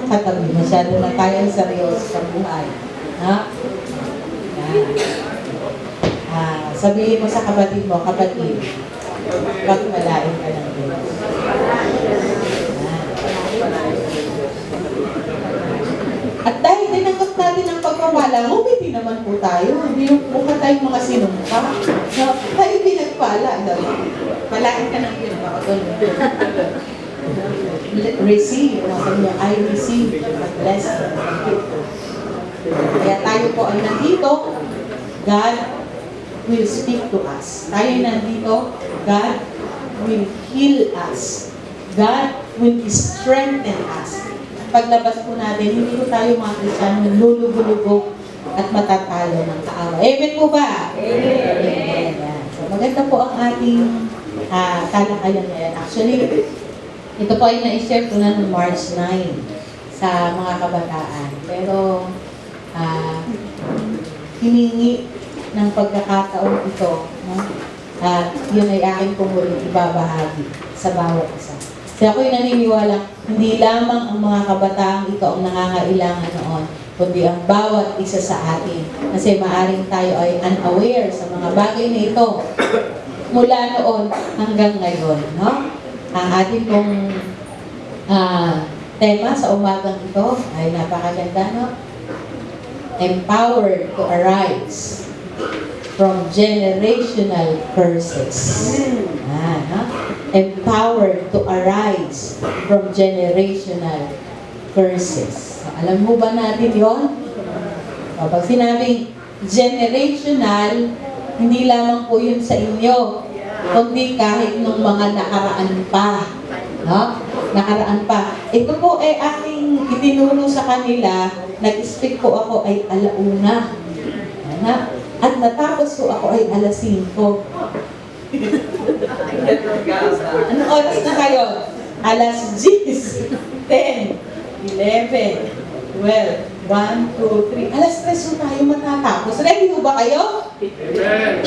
katabi. Masyado na tayo seryoso sa buhay. Ha? Yan. Sabihin mo sa kapatid mo, kapatid, pagpalain ka ng Diyos. At dahil dinanggap natin ang pagpapala, umiti naman po tayo. Hindi mukha tayong mga sinumpa. So, tayo pinagpala. Palain ka ng Diyos. Receive. Sabi niya, I receive a blessing. Kaya tayo po ay nandito. God will speak to us. Tayo nandito. God will heal us. God will strengthen us. Paglabas po natin, hindi po tayo mga Kristiyano lulubog at matatalo ng kaaway. Amen po ba? Amen. Amen. So, maganda po ang ating talakayan ngayon. Actually, ito po ay na-share ko na noong March 9 sa mga kabataan. Pero, hiningi ng pagkakataon ito, no? Yun ay aking pumuling ibabahagi sa bawat isa. Kasi ako'y naniniwala, hindi lamang ang mga kabataang ito ang nangangailangan noon, kundi ang bawat isa sa atin. Kasi maaring tayo ay unaware sa mga bagay na ito mula noon hanggang ngayon. No? Ang ating pong tema sa umagang ito ay napakaganda, no? Empowered to arise from generational curses. No? Empowered to arise from generational curses. So, alam mo ba natin yon? So, pag sinabing generational, hindi lamang po yun sa inyo, kundi kahit nung mga nakaraan pa. No? Nakaraan pa. Ito po ay aking itinuro sa kanila, nag-speak po ako ay alauna. At natapos po ako ay alas 5. Anong oras na kayo? Alas 10, 10, 11, 12, 1, 2, 3. Alas 3 po tayo matatapos. Ready mo ba kayo? Amen.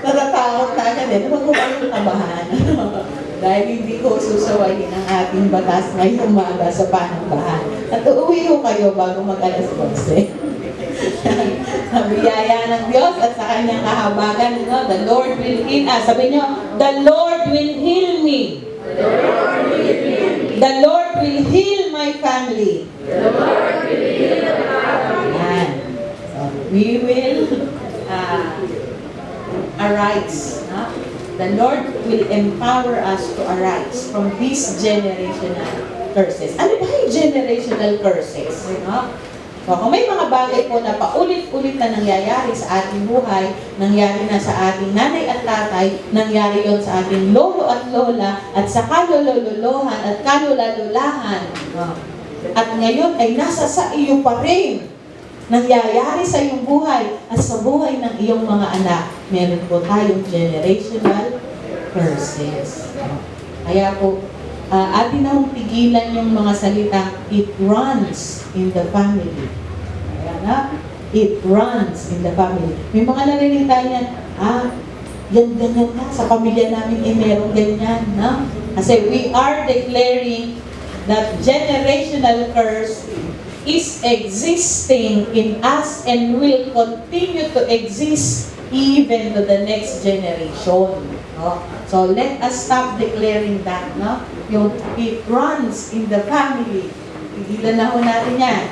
Natatakot na agad eh. Huwag ko kayong kabahan. Dahil hindi ko susawayin ang ating batas ngayong umaga sa panambahan. At uuwi ko kayo bago mag-alas 12. Ang biyaya ng Diyos at sa kanyang kahabagan, no? The Lord will heal us. Sabi nyo, the Lord will heal me. The Lord will heal my family. The Lord will heal the family. So, we will arise. No? The Lord will empower us to arise from these generational curses. Ano ba yung generational curses? No? So, kung may mga bagay po na paulit-ulit na nangyayari sa ating buhay, nangyari na sa ating nanay at tatay, nangyari yon sa ating lolo at lola, at sa kalololohan at kalolalolahan. At ngayon ay nasa sa iyo pa rin. Nangyayari sa iyong buhay at sa buhay ng iyong mga anak, meron po tayong generational curses. Kaya po, atin na hong pigilan yung mga salita, it runs in the family. Kaya na, it runs in the family. May mga narinig tayo yan, yan ganyan na, sa pamilya namin meron ganyan. No? Kasi we are declaring that generational curse is existing in us and will continue to exist even to the next generation. No? So let us stop declaring that. No? Yung it runs in the family. Pigilan na ho natin yan.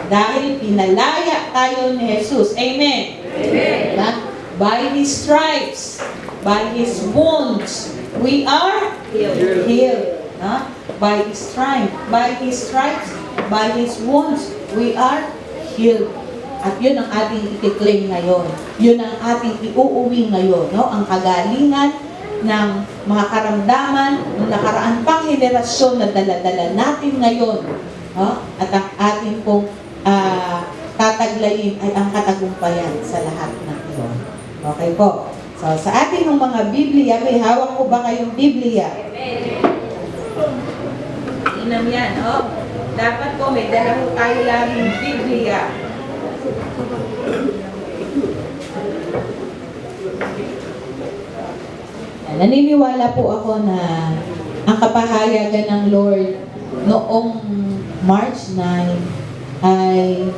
Dahil pinalaya tayo ni Jesus. Amen? Amen. Na? By His stripes, by His wounds, we are healed. Na? By His stripes, by His wounds, we are healed. At yun ang ating i-claim ngayon. Yun ang ating iuuwi ngayon. No? Ang kagalingan ng mga karamdaman ng nakaraan pang henerasyon na dala-dala natin ngayon. No? At ang ating pong tataglayin ay ang katagumpayan sa lahat ng iyon. Okay po. So, sa ating mga Biblia, may hawak po ba kayong Biblia? Inam yan, oh. Dapat po may dala po tayo laging Biblia. Naniniwala po ako na Ang kapahayagan ng Lord noong March 9 ay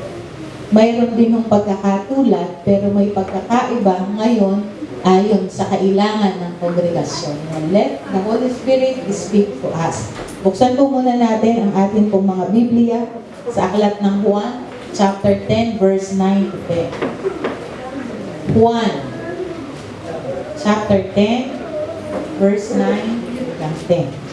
mayroon din ng pagkakatulad pero may pagkakaiba ngayon ayon sa kailangan ng kongregasyon. Let the Holy Spirit speak to us. Buksan po muna natin ang ating pong mga Biblia sa aklat ng Juan, chapter 10, verse 9 to 10. Juan, chapter 10, verse 9 hanggang 10.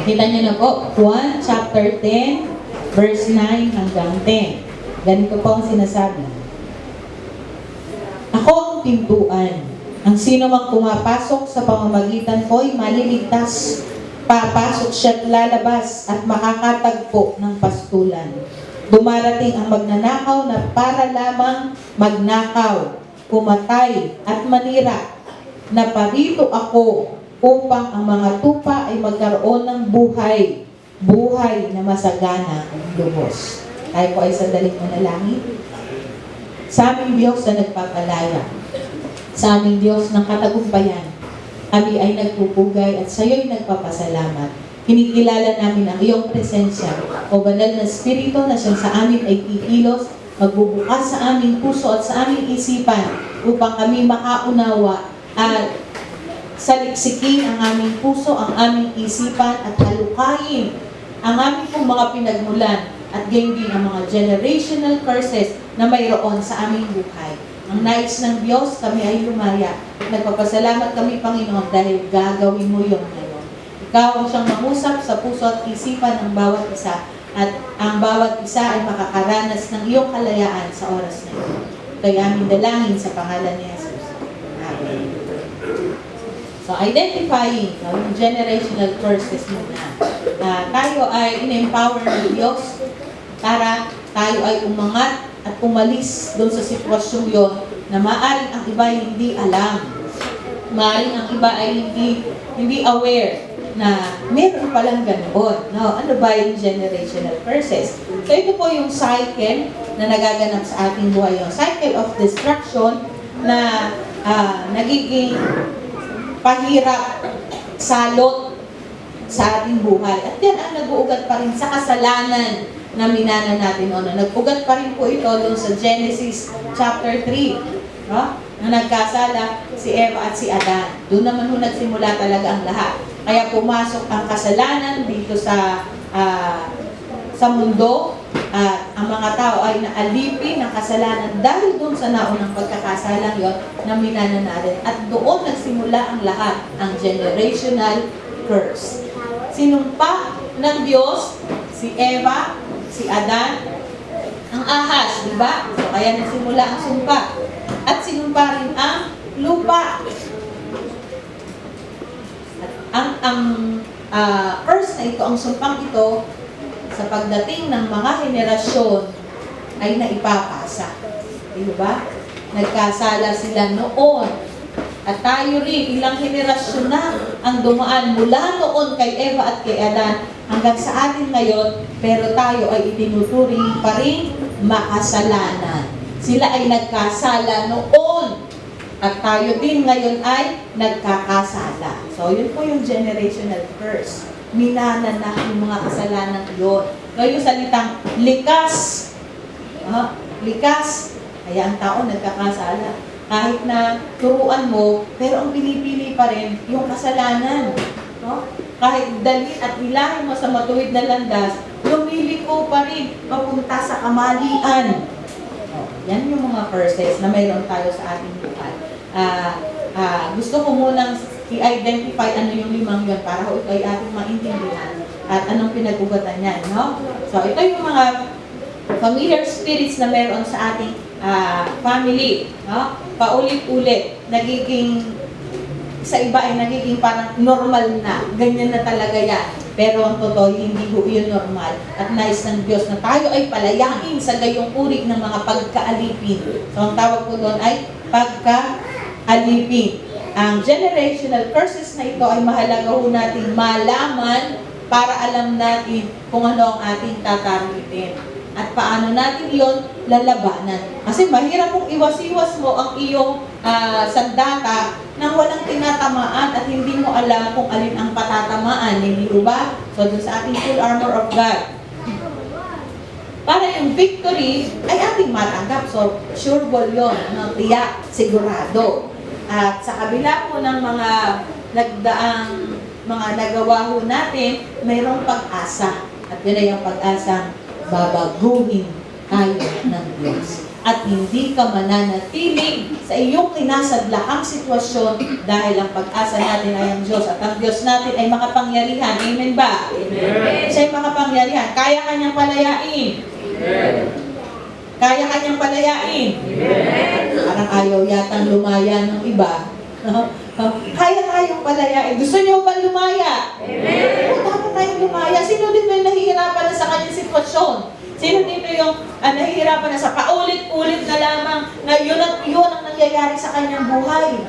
Nakita niyo na po, Juan chapter 10, verse 9 hanggang 10. Ganito po ang sinasabi. Ako ang pintuan. Ang sino mang pumapasok sa pamamagitan ko'y maliligtas. Papasok siya't lalabas at makakatagpo ng pastulan. Dumarating ang magnanakaw na para lamang magnakaw, pumatay at manira. Naparito ako upang ang mga tupa ay magkaroon ng buhay, buhay na masagana at lubos. Tayo po ay sandaling manalangin. Sa aming Diyos na nagpapalaya, sa aming Diyos ng katagumpayan, kami ay nagpupugay at sa iyo'y nagpapasalamat. Kinikilala namin ang iyong presensya, o banal na Espiritu na siyang sa amin ay kikilos, magbubukas sa aming puso at sa aming isipan upang kami makaunawa at saliksikin ang aming puso, ang aming isipan at halukayin ang aming pong mga pinagmulan at gayon din ang mga generational curses na mayroon sa aming buhay. Ang nais ng Diyos, kami ay lumaya. Nagpapasalamat kami, Panginoon, dahil gagawin mo yun ngayon. Ikaw ang siyang mangusap sa puso at isipan ng bawat isa at ang bawat isa ay makakaranas ng iyong kalayaan sa oras na ito. Ito'y aming dalangin sa pangalan ni Jesus. Amen. So, identifying yung generational curses muna. Tayo ay in-empower ng Diyos para tayo ay umangat at umalis doon sa sitwasyon yon na maaaring ang iba ay hindi alam. Maaaring ang iba ay hindi aware na meron palang ganoon. No, ano ba yung generational curses? So, ito po yung cycle na nagaganap sa ating buhay. Yung cycle of destruction na nagiging pahirap, salot sa ating buhay. At yan ang nag-uugat pa rin sa kasalanan na minana natin noon. Nag-ugat pa rin po ito doon sa Genesis chapter 3. No? Na nagkasala si Eva at si Adan. Doon naman ho nagsimula talaga ang lahat. Kaya pumasok ang kasalanan dito sa mundo. At ang mga tao ay naalipin ng kasalanan dahil doon sa naunang pagkakasalang yon na minana natin. At doon nagsimula ang lahat, ang generational curse. Sinumpa ng Diyos si Eva, si Adan, ang ahas, di ba? So, kaya nagsimula ang sumpa. At sinumpa rin ang lupa. At ang curse na ito, ang sumpang ito, sa pagdating ng mga henerasyon ay naipapasa. Di ba? Nagkasala sila noon. At tayo rin, ilang henerasyon na ang dumaan mula noon kay Eva at kay Adan hanggang sa atin ngayon, pero tayo ay itinuturing pa rin makasalanan. Sila ay nagkasala noon at tayo din ngayon ay nagkakasala. So, yun po yung generational curse. Minana na yung mga kasalanan yun. So, yung salitang likas. Likas. Kaya ang tao nagkakasala. Kahit na turuan mo, pero ang pinipili pa rin yung kasalanan. No? Kahit dalhin at ilahin mo sa matuwid na landas, lumiliko pa rin papunta sa kamalian. Yan yung mga curses na mayroon tayo sa ating buhay. Gusto ko munang i-identify ano yung limang yun para ito ay ating maintindihan at anong pinag-ugatan niyan, no? So, ito yung mga familiar spirits na meron sa ating family, no? Paulit-ulit, nagiging, sa iba ay nagiging parang normal na, ganyan na talaga yan. Pero ang totoo, hindi ho yun normal. At nais ng Diyos na tayo ay palayain sa gayong uri ng mga pagkaalipin. So, ang tawag ko doon ay pagkaalipin. ang generational curses na ito ay mahalaga ho nating malaman para alam natin kung ano ang ating tatargetin. At paano natin iyon lalabanan. Kasi mahirap kung iwas-iwas mo ang iyong sandata nang walang tinatamaan at hindi mo alam kung alin ang patatamaan. Hindi ba? So, dun sa ating full armor of God. Para yung victory ay ating matanggap. So, sure ball yun. No? Tiyak, sigurado. At sa kabila po ng mga nagdaang mga nagawa ho natin, mayroong pag-asa. At yun ay ang pag-asang babaguhin tayo ng Diyos. At hindi ka mananatiling sa iyong kinasadlakang sitwasyon dahil ang pag-asa natin ay ang Diyos. At ang Diyos natin ay makapangyarihan. Amen ba? Amen. Siya ay makapangyarihan. Kaya kanyang palayain. Amen. Kaya kanyang palayain. Amen. Parang ayaw yatang lumaya ng iba. Kaya tayong palayain. Gusto niyo ba lumaya? Amen. Dapat tayong lumaya. Sino dito yung nahihirapan na sa kanyang sitwasyon? Sino dito yung nahihirapan na sa paulit-ulit na lamang na yun ang nangyayari sa kanyang buhay?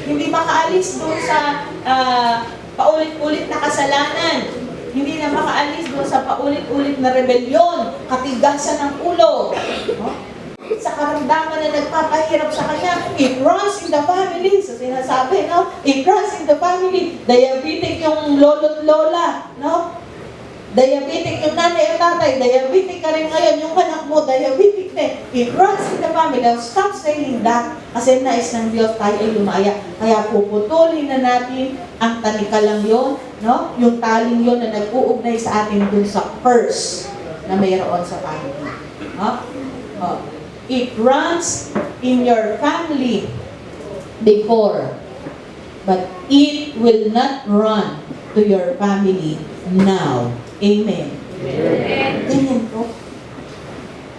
Hindi makaalis doon sa paulit-ulit na kasalanan. Hindi na makaalis doon sa paulit-ulit na rebelyon, katigasan ng ulo. Sa karamdaman na nagpapahirap sa kanya, it runs in the family. So sinasabi, no? It runs in the family. Diabetic yung lolo't lola, no? Diabetic yung nanay at tatay. Diabetic ka rin ngayon. Yung anak mo, diabetic din. It runs in the family. Now, stop saying that. Kasi nais ng Diyos tayo ay lumaya. Kaya puputulin na natin ang talikalang yon, no? Yung taling yon na nag-uugnay sa atin dun sa curse na mayroon sa family. No? Oh. It runs in your family before, but it will not run to your family now. Amen. Amen. Ganyan po.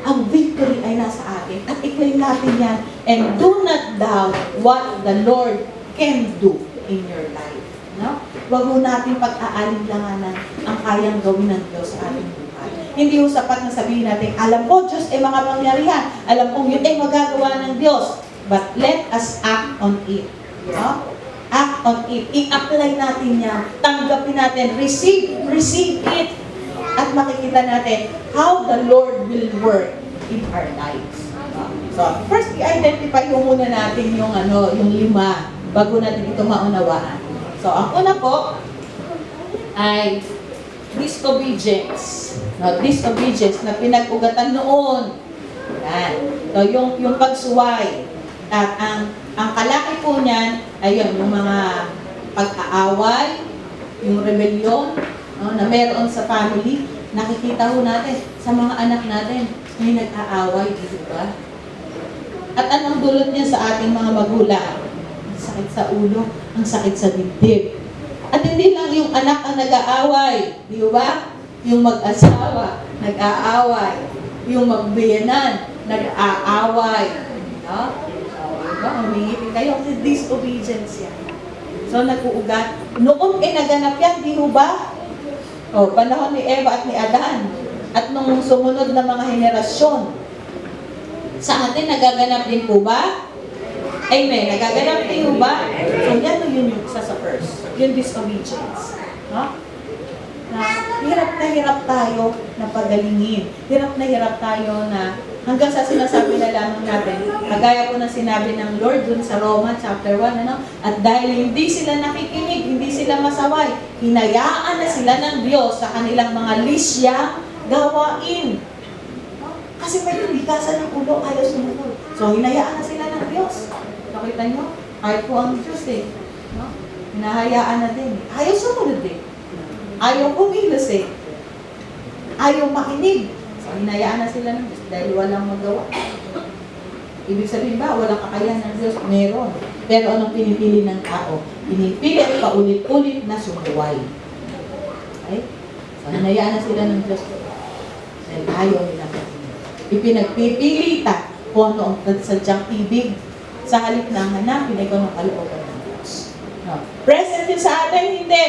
Ang victory ay nasa atin at i-claim natin yan. And do not doubt what the Lord can do in your life. No? Huwag mo natin pag-aalinlanganan ang kayang gawin ng Diyos sa ating buhay. Hindi ho sapat na sabihin natin, alam ko, Diyos ay makapangyarihan. Alam kong yun ay magagawa ng Diyos. But let us act on it. No? Act on it. I-apply natin yan. Tanggapin natin. Receive it. At makikita natin how the Lord will work in our lives. So, first, i-identify mo muna natin yung lima bago natin ito maunawaan. So, ang una po ay disobedience. No, disobedience na pinag-ugatan noon. Yan. So, yung pagsuway. At ang kalaki po niyan, ayun, yung mga pag-aaway, yung rebellion, no, na meron sa family, nakikita ho natin sa mga anak natin, may nag-aaway, di ba? At anong dulot niya sa ating mga magulang? Ang sakit sa ulo, ang sakit sa dibdib. At hindi lang yung anak ang nag-aaway, di ba? Yung mag-asawa, nag-aaway. Yung magbiyanan, nag-aaway. No? Humingi kayo kasi disobedience yan. So, nag-uugat. Noon naganap yan, di ba? O, panahon ni Eva at ni Adan. At nung sumunod na mga henerasyon. Sa atin, nagaganap din po ba? Amen. Nagaganap din po ba? So, yan yun yung isa sa first. Yung disobedience. No? Na hirap tayo na pagalingin. Hirap tayo na hanggang sa sinasabi na lamang natin, kagaya po na sinabi ng Lord dun sa Roma chapter 1, at dahil hindi sila nakikinig, hindi sila masaway, hinayaan na sila ng Diyos sa kanilang mga lisyang gawain. Kasi may tubikasan ng ulo, ayaw sumunod. So, hinayaan na sila ng Diyos. Nakita nyo? Ayaw po ang Diyos no? Hinahayaan na din. Ayaw sumunod Ayaw kumilos Ayaw makinig. Hinayaan na sila ng Diyos dahil walang magawa. Ibig sabihin ba, walang kakayahan ng Diyos? Meron. Pero anong pinipili ng tao? Pinipili at paulit-ulit na sumuway. Okay? So, hinayaan na sila ng Diyos dahil ayaw nila makinig. Ipinagpipilitan kung ano ang sadyang ibig sa halip na hanapin ay kung ang kalooban ng Diyos. No. Present yun sa atin, hindi.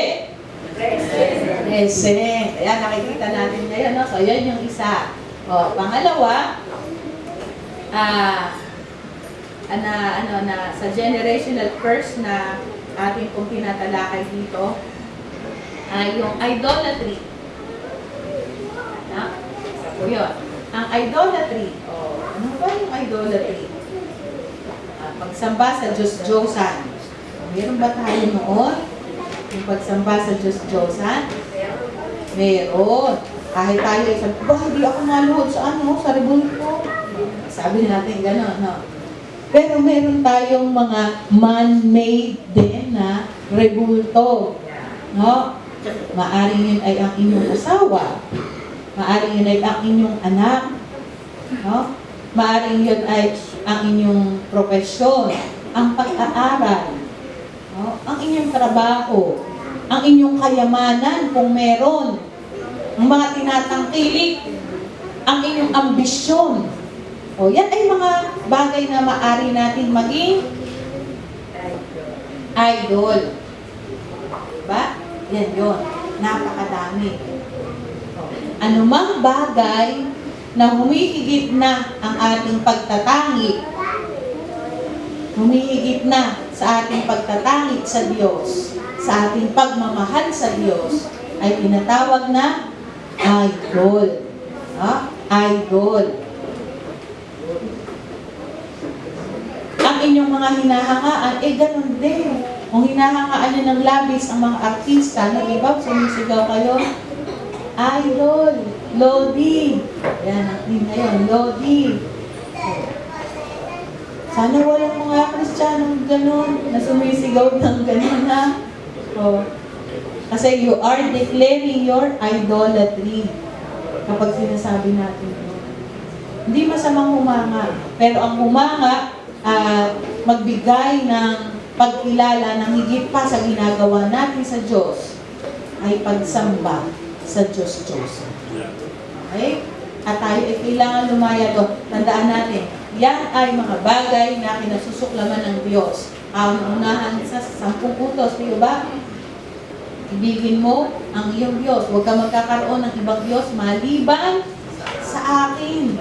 Present. Ayan, nakikita natin ngayon. No? So, yan yung isa. O, pangalawa, na sa generational curse na ating pong tinatalakay dito ay yung idolatry. Isa po yun. Ang idolatry. Ano ba yung idolatry? Pagsamba sa Diyos-Diyosan. Meron ba tayo noon? Yung pagsamba sa Diyos-Diyosan? Meron. Kahit tayo isang, hindi ako naluhod sa rebulto. Sabi natin gano'n, no? Pero meron tayong mga man-made din na rebulto. No? Maaring yun ay ang inyong asawa. Maaring yun ay ang inyong anak. No? Maaring yun ay ang inyong profesyon, ang pag-aaral, no? Ang inyong trabaho, ang inyong kayamanan kung meron, ang mga tinatangkilik, ang inyong ambisyon. Yan ay mga bagay na maaari natin maging idol. Diba? Yan yun. Napakadami. Anumang bagay na humihigit na ang ating pagtatangi, humihigit na sa ating pagtatangi sa Diyos, sa ating pagmamahal sa Diyos, ay tinatawag na idol. Idol. Ang inyong mga hinahangaan, ganun din. Kung hinahangaan nyo ng labis ang mga artista, nag-iba, sumisigaw kayo, idol, Lodi. Yan, ang team na yun, Lodi. Sana walang mga Kristiyanong ganun, na sumisigaw ng ganun, ha? Kasi you are declaring your idolatry kapag sinasabi natin yun. Hindi masamang humanga, pero ang humanga, magbigay ng pagkilala ng higit pa sa ginagawa natin sa Diyos ay pagsamba sa Diyos-Diyos. Okay? At tayo ay kailangan lumaya doon. Tandaan natin, yan ay mga bagay na kinasusuklaman ng Diyos. Ang unahan sa 10 utos, di ba? Ibigin mo ang iyong Diyos. Huwag ka magkakaroon ng ibang Diyos maliban sa akin.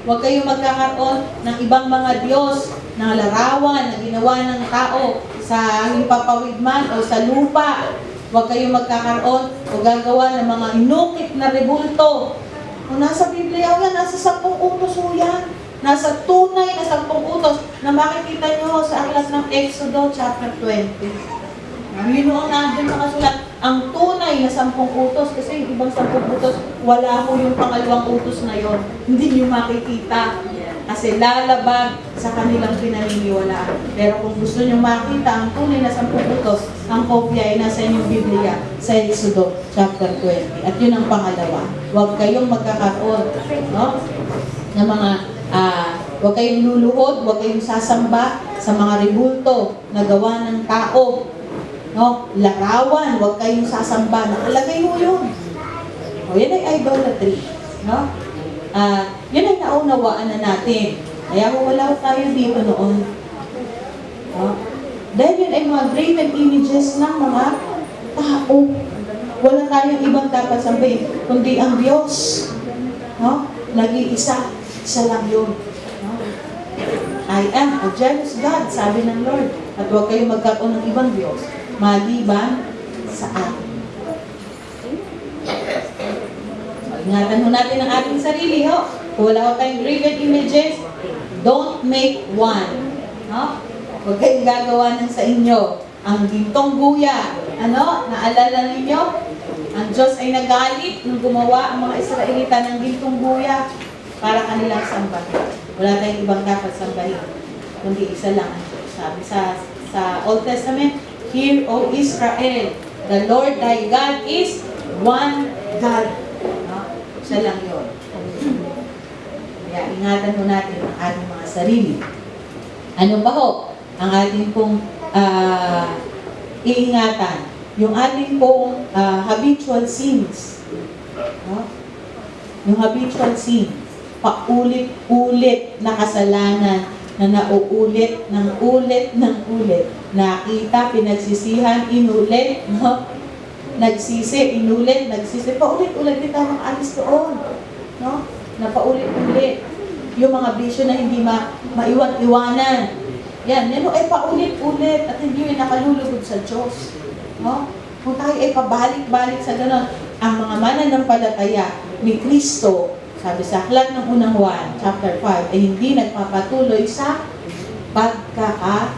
Huwag kayong magkakaroon ng ibang mga Diyos na larawan na ginawa ng tao sa himpapawid man o sa lupa. Huwag kayong magkakaroon o gagawa ng mga inukit na rebulto. Kung nasa Biblia yan, nasa 10 utos o yan. Nasa tunay na 10 utos na makikita nyo sa aklat ng Exodo chapter 20. Yun ang nandun nakasulat. Ang tunay na 10 utos, kasi yung ibang 10 utos, wala ho yung pangalawang utos na yon. Hindi nyo makikita. Kasi lalabag sa kanilang pinaniniwalaan. Pero kung gusto nyo makita ang tunay na 10 utos, ang kopya ay nasa inyong Biblia sa Exodo chapter 20. At yun ang pangalawa. Huwag kayong magkakaroon, no? Na mga, huwag kayong luluhod, huwag kayong sasamba sa mga rebulto na gawa ng tao. No? Larawan, huwag kayong sasamba. Nakalagay mo yun. Yan ay idolatry. No? Yan ay naunawaan na natin. Kaya kung wala tayo dito noon, dahil yun ay mga graven images ng mga tao. Wala tayong ibang dapat sambahin, kundi ang Diyos. No? Nag-iisa, isa lang yun. No? I am a jealous God, sabi ng Lord. At huwag kayong magkaroon ng ibang Diyos maliban sa akin. Ingatan ho natin ang ating sarili, ho. Kung wala ho tayong graven images, don't make one. No? Huwag kayong gagawa ng sa inyo. Ang gintong buya, naalala ninyo? Ang Diyos ay nagalit nung gumawa ang mga Israelita ng gintong buya para kanilang sambahin. Wala tayong ibang dapat sambahin, kundi isa lang ang Diyos. Sabi sa Old Testament, "Hear, O Israel, the Lord thy God is one God." Siya lang yun. Kaya ingatan mo natin ang ating mga sarili. Ano ba ho? Ang ating pong iingatan. Yung ating pong habitual sins. Yung habitual sin. Paulit-ulit na kasalanan na nauulit ng ulit ng ulit. Nakita, pinagsisihan, inulit, no? Nagsisi, inulit, nagsisi. Paulit-ulit, hindi tayo makalis doon. No? Na paulit-ulit. yung mga bisyo na hindi maiwan-iwanan. Yan ay paulit-ulit at hindi yung nakalulugod sa Diyos. No? Kung tayo ay pabalik-balik sa gano'n, ang mga mananampalataya ni Kristo, sabi sa aklat ng unang Juan, chapter 5, ay hindi nagpapatuloy sa pagkakasala.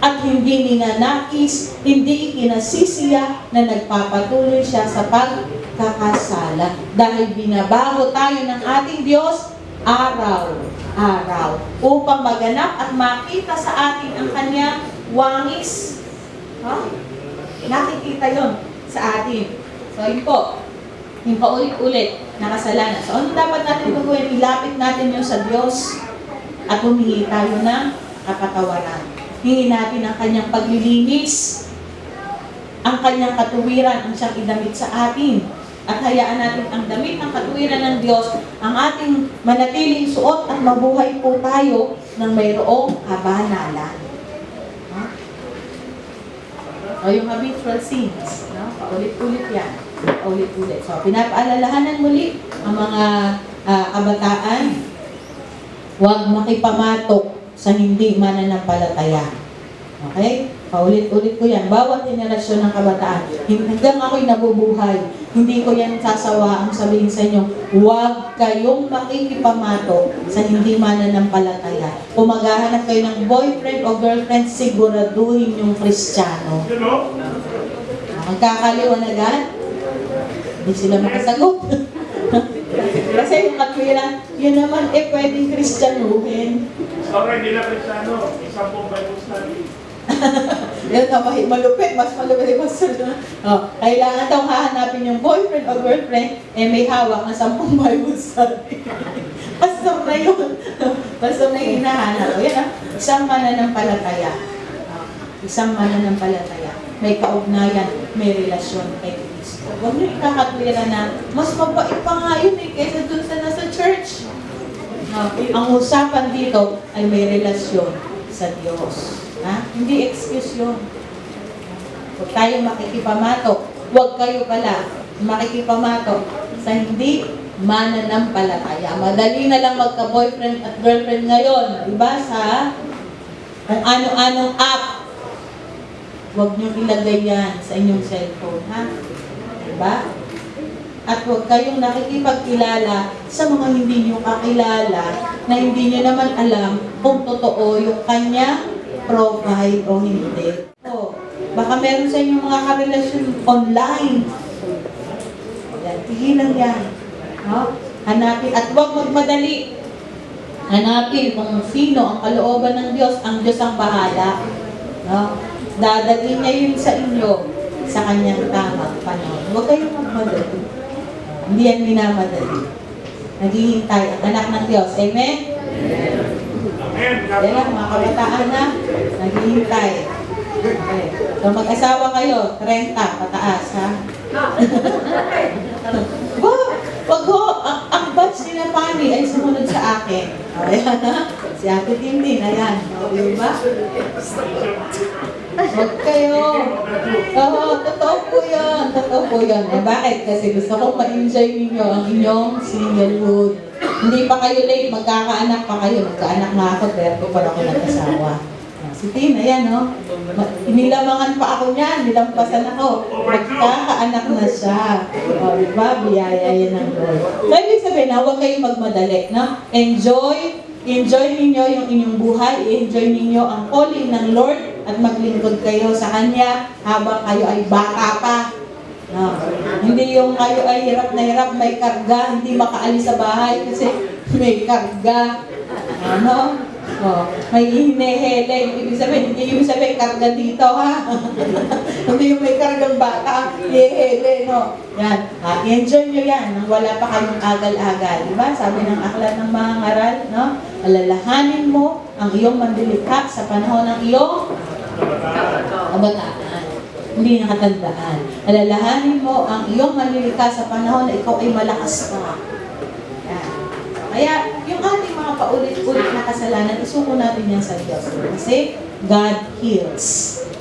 At hindi ninanakis, hindi ikinasisiya na nagpapatuloy siya sa pagkakasala. Dahil binabago tayo ng ating Diyos araw-araw upang maganap at makita sa atin ang kanyang wangis. Nakikita yon sa atin. So yun po, yung paulit-ulit na kasalanan. So ano dapat natin gagawin? Ilapit natin yun sa Diyos at humingi tayo ng kapatawaran. Hingin natin ang kanyang paglilinis, ang kanyang katuwiran, ang siyang idamit sa atin. At hayaan natin ang damit ng katuwiran ng Diyos, ang ating manatiling suot at mabuhay po tayo ng mayroong kabanalan. O yung habitual sins, no? Paulit-ulit yan. Paulit-ulit. So, pinapaalalahanan muli ang mga kabataan, huwag makipamatok sa hindi mananampalataya. Okay? Paulit-ulit ko yan. Bawat henerasyon ng kabataan, hanggang ako'y nabubuhay, hindi ko yan sasawaang sabihin sa inyo, huwag kayong makikipamatok sa hindi mananampalataya. Kung maghahanap kayo ng boyfriend o girlfriend, siguraduhin yung Kristiyano. Magkakaliwanagan, hindi sila makasagot. Kasi yung katwiran, yun naman pwedeng Kristyanuhin. Sorry, hindi na Kristiyano. Isang pong Bible study. Yan na malupit, mas malupit, mas kailangan daw hahanapin yung boyfriend o girlfriend, may hawak na 10 Bible study. Basta na yun. Basta na yung hinahanap. Yan isang mananampalataya. Isang mananampalataya. May kaugnayan, may relasyon kay Kristo. Huwag niyo ikakatwira na, mas mabait pa nga yun kaysa dun sa nasa church. Ang usapan dito ay may relasyon sa Diyos. Hindi excuse yun. Huwag tayo makikipamatok. Huwag kayo pala makikipamatok sa hindi mananampalataya. Madali na lang magka-boyfriend at girlfriend ngayon. Diba? Sa kung ano-anong app. Huwag niyo ilagay yan sa inyong cellphone. Diba? At huwag kayong nakikipagkilala sa mga hindi niyo kakilala na hindi niyo naman alam kung totoo yung kanya profile o hindi. Baka meron sa inyong mga karelasyon online. Yan, tigilan yan. Hanapin, at huwag magmadali. Hanapin kung sino ang kalooban ng Diyos. Ang Diyos ang bahala. Dadalhin niya yun sa inyo sa kanyang tamang panahon. Huwag kayong magmadali. Hindi yan minamadali. Naghihintay ang anak ng Diyos. Amen? Amen. Yan lang, mga kabataan na naghihintay. Okay. So mag-asawa kayo, 30 pataas, ha? Wag ho, ang batch nila Pani ay sumunod sa akin. Ayan, ha? Si Ate Tintin, ayan. Diba? Wag kayo. Totoo po yan. Totoo po yan. Bakit? Kasi gusto kong ma-enjoy ninyo ang inyong singlehood. Hindi pa kayo late, magkakaanak pa kayo. Magkaanak na ako, pero pa ako nag-asawa. Si Tina, yan, no? Inilamangan pa ako niyan, nilampasan ako. Magkakaanak na siya. Diba? Biyaya yan ng Lord. So, ibig sabihin na, huwag kayong magmadali, no? Enjoy ninyo yung inyong buhay, enjoy ninyo ang calling ng Lord at maglingkod kayo sa Kanya habang kayo ay bata pa. No. Hindi yung kayo ay hirap na hirap, may karga, hindi makaalis sa bahay kasi may karga. Ano? May hinehele. Ibig sabihin, hindi yung sabihin karga dito, ha? Hindi yung may kargang bata, hinehele, no? Yan. I-enjoy nyo yan nang wala pa kayong agal-agal. Diba? Sabi ng aklat ng mga ngaral, no? Alalahanin mo ang iyong manlilikha sa panahon ng iyong kabataan. Hindi nakatandaan. Alalahanin mo ang iyong manlilikha sa panahon na ikaw ay malakas pa. Yan. Kaya, yung ating mga paulit-ulit na kasalanan, isuko natin yan sa Diyos. Kasi, God heals.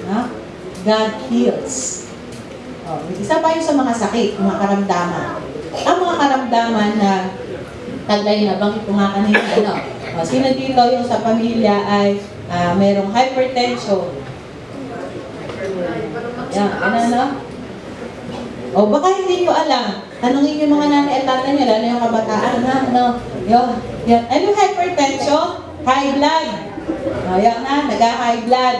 No? God heals. Isa pa yung sa mga sakit, mga karamdaman. Ang mga karamdaman na taglay na, banggit ko nga kanina, ano? O, sino dito yung sa pamilya ay merong hypertension? Yan, ano? O, baka hindi nyo alam. Tanungin yung mga nanay at tatay nyo, lalo yung kabataan, ha? Ano? Yun. Ano yung hypertension? High blood. O, yan na, nag-high blood.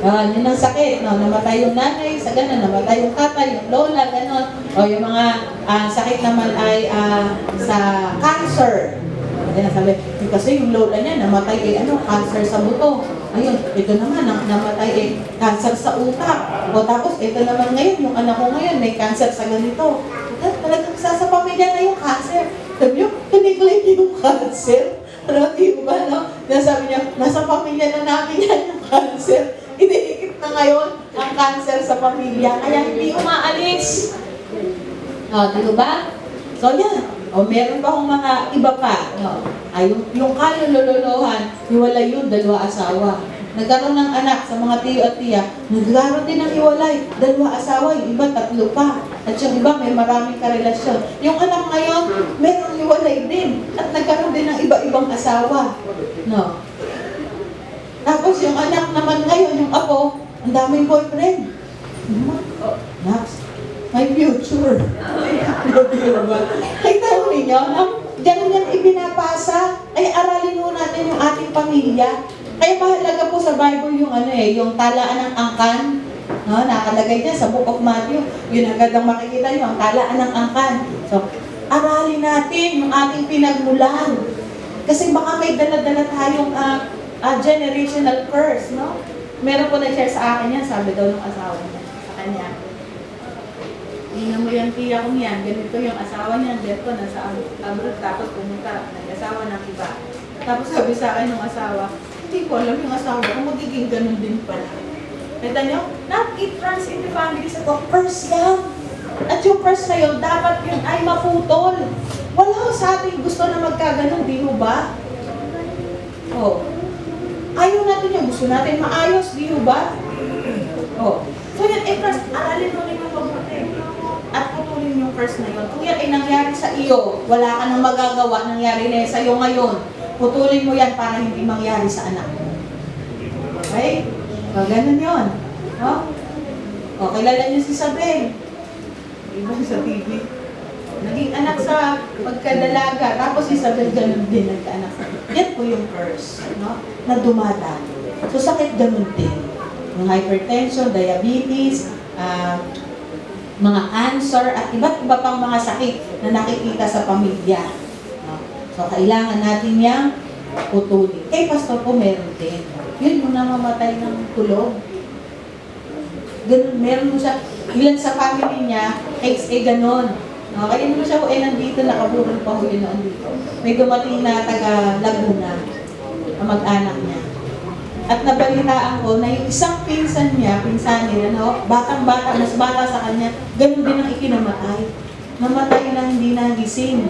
Yun ang sakit, no? Namatay yung nanay, sa ganun, namatay yung tatay, yung lola, ganun. O yung mga sakit naman ay sa cancer. Ayan, sabi, kasi yung lola niya namatay cancer sa buto. Ayun, ito naman, namatay cancer sa utak. O tapos, ito naman ngayon, yung anak ko ngayon, may cancer sa ganito. Talagang sa pamilya na yung cancer. Sabi niyo, neglect yung cancer. Pero di ba, no? Sabi niya, nasa pamilya na namin yan yung cancer. Inikit na ngayon ang cancer sa pamilya, kaya hindi umaalis. Di ba? So yan. Meron pa akong mga iba pa. Yung kalululuhan, hiwalay yun, 2 asawa. Nagkaroon ng anak sa mga tiyo at tiya, nagkaroon din ng hiwalay, 2 asawa, yung iba 3 pa. At yung iba may maraming karelasyon. Yung anak ngayon, meron hiwalay din. At nagkaroon din ng iba-ibang asawa. No. Tapos yung anak naman ngayon, yung apo, ang daming boyfriend. Naps, my future. Ay, tawag ninyo, no? Diyan yan ibinapasa. Ay, aralin mo natin yung ating pamilya. Kaya mahalaga po sa Bible yung yung talaan ng angkan. No, nakalagay dyan sa Book of Matthew. Yun agad ang makikita nyo, ang talaan ng angkan. So, aralin natin yung ating pinagmulan. Kasi baka may dala-dala tayong generational curse, no? Meron po nag-share sa akin yan, sabi daw ng asawa niya sa kanya. Tingnan mo yung tiya kong yan, ganito yung asawa niya, ganito, nasa abroad, tapos pumunta, nag-asawa ng iba. Tapos sabi sa akin ng asawa, hindi ko alam yung asawa ko, magiging ganun din pala. Kita niyo, not it runs in the family, sa curse yan. At yung curse na yun, dapat yun ay maputol. Wala sa atin gusto na magkaganon, di mo ba? Ayaw natin yung gusto natin maayos, di ba? So yan, curse, aralin mo rin yung mabuti. At putulin yung curse na yun. Kung yan ay nangyari sa iyo, wala ka nang magagawa, nangyari na sa iyo ngayon, putulin mo yan para hindi mangyari sa anak mo. Okay? So, ganun yun. Kilala niyo si Isabel. Iba sa TV. Naging anak sa pagkadalaga, tapos si Isabel ganun din nagkaanak. Yan po yung curse, no? Na dumadalo. So sakit ganun din. Yung hypertension, diabetes, mga cancer, at iba't iba pang mga sakit na nakikita sa pamilya. No? So kailangan natin yang putulin. Pastor po meron din. Yun yung namamatay ng tulog. Ganun, meron mo siya, ilan sa family niya, ganun. Kaya naman siya nandito, nakaburol pa yun noon dito. May dumating na taga Laguna, ang mag-anak niya. At nabalitaan ko na yung isang pinsan niya, batang-bata, mas bata sa kanya, ganun din ang ikinamatay. Namatay na hindi nagising.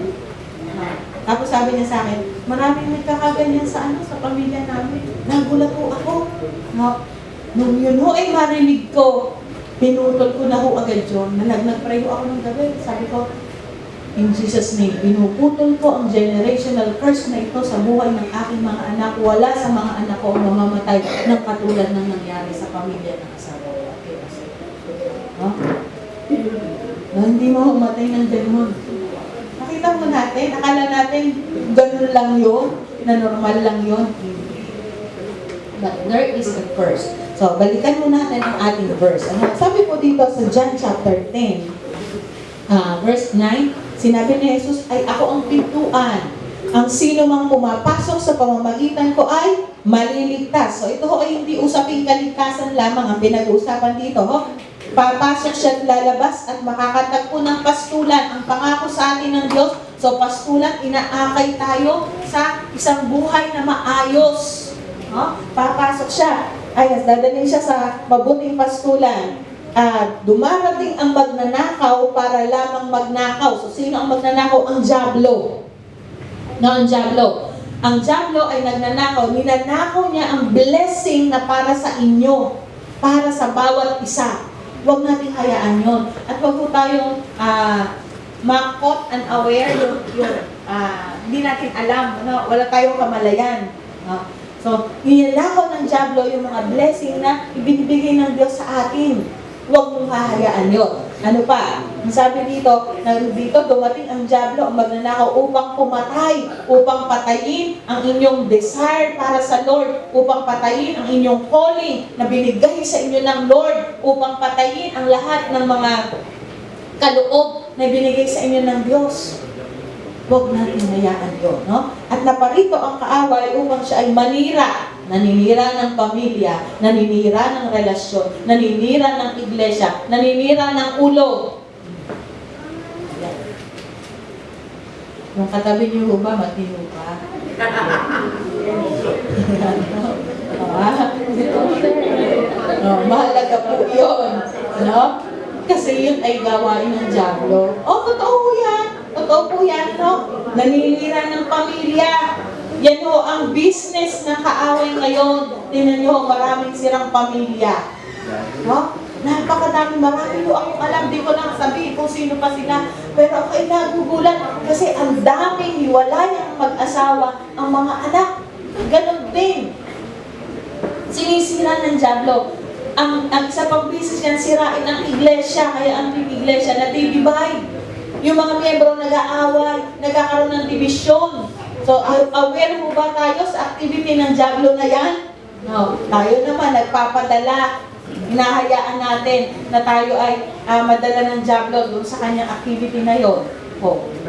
Tapos sabi niya sa akin, maraming nagkakaganyan sa pamilya namin. Nagulat po ako. Nung yun marinig ko, pinutol ko na agad yun. Nag-pray ako ng gabi. Sabi ko, in Jesus' name, pinuputol ko ang generational curse na ito sa buhay ng aking mga anak. Wala sa mga anak ko ang mamamatay ng katulad ng nangyari sa pamilya ng asawa ko. Hindi mo umatay ng demon. Nakita mo natin, akala natin ganun lang yun, na normal lang yun. But there is a curse. So, balikan mo natin ang ating verse. Sabi po dito sa John chapter 10, verse 9, sinabi ni Jesus, ay ako ang pintuan. Ang sino mang pumapasok sa pamamagitan ko ay maliligtas. So, ito ay hindi usaping kaligtasan lamang ang pinag-uusapan dito. Papasok siya at lalabas at makakatagpo ng pastulan. Ang pangako sa atin ng Diyos. So, pastulan, inaakay tayo sa isang buhay na maayos. Papasok siya. Dadalhin siya sa mabuting pastulan. Dumarating ang magnanakaw para lamang magnakaw. So, sino ang magnanakaw? Ang dyablo. Ang dyablo. Ang dyablo ay nagnanakaw. Ninanakaw niya ang blessing na para sa inyo. Para sa bawat isa. Huwag natin hayaan yun. At huwag po tayong ma-caught and aware hindi natin alam, ano? Wala tayong kamalayan. No? So, inilakaw ng dyablo yung mga blessing na ibinibigay ng Diyos sa atin. Huwag mong hahayaan yun. Ano pa? Ang sabi dito, dumating ang dyablo, ang magnanakaw upang pumatay, upang patayin ang inyong desire para sa Lord, upang patayin ang inyong calling na binigay sa inyo ng Lord, upang patayin ang lahat ng mga kaloob na binigay sa inyo ng Diyos. Huwag natin hayaan yun, no? At naparito ang kaaway upang siya ay manira. Naninira ng pamilya, naninira ng relasyon, naninira ng iglesia, naninira ng ulo. Yan. Yung katabi niyo ba, matino pa? Mahalaga po yun. No? Kasi yun ay gawain ng dyablo. Totoo yan. Totoo po yan, no? Naninira ng pamilya. Yan ho ang business ng kaaway ngayon. Tingnan nyo, maraming sirang pamilya. No? Napakadami, marami ho akong alam. Di ko lang sabihin kung sino pa sila. Pero ako ay nagugulat kasi ang daming hiwalayang mag-asawa ang mga anak. Ganon din. Sinisira ng dyablo. Ang isa pang business yan, sirain ang iglesia. Kaya ang iglesia na-divide. Yung mga miyembro nag-aaway, nagkakaroon ng division. So, aware mo ba tayo sa activity ng dyablo na yan? No. Tayo naman, nagpapadala. Hinahayaan natin na tayo ay madala ng dyablo doon sa kanyang activity na yon.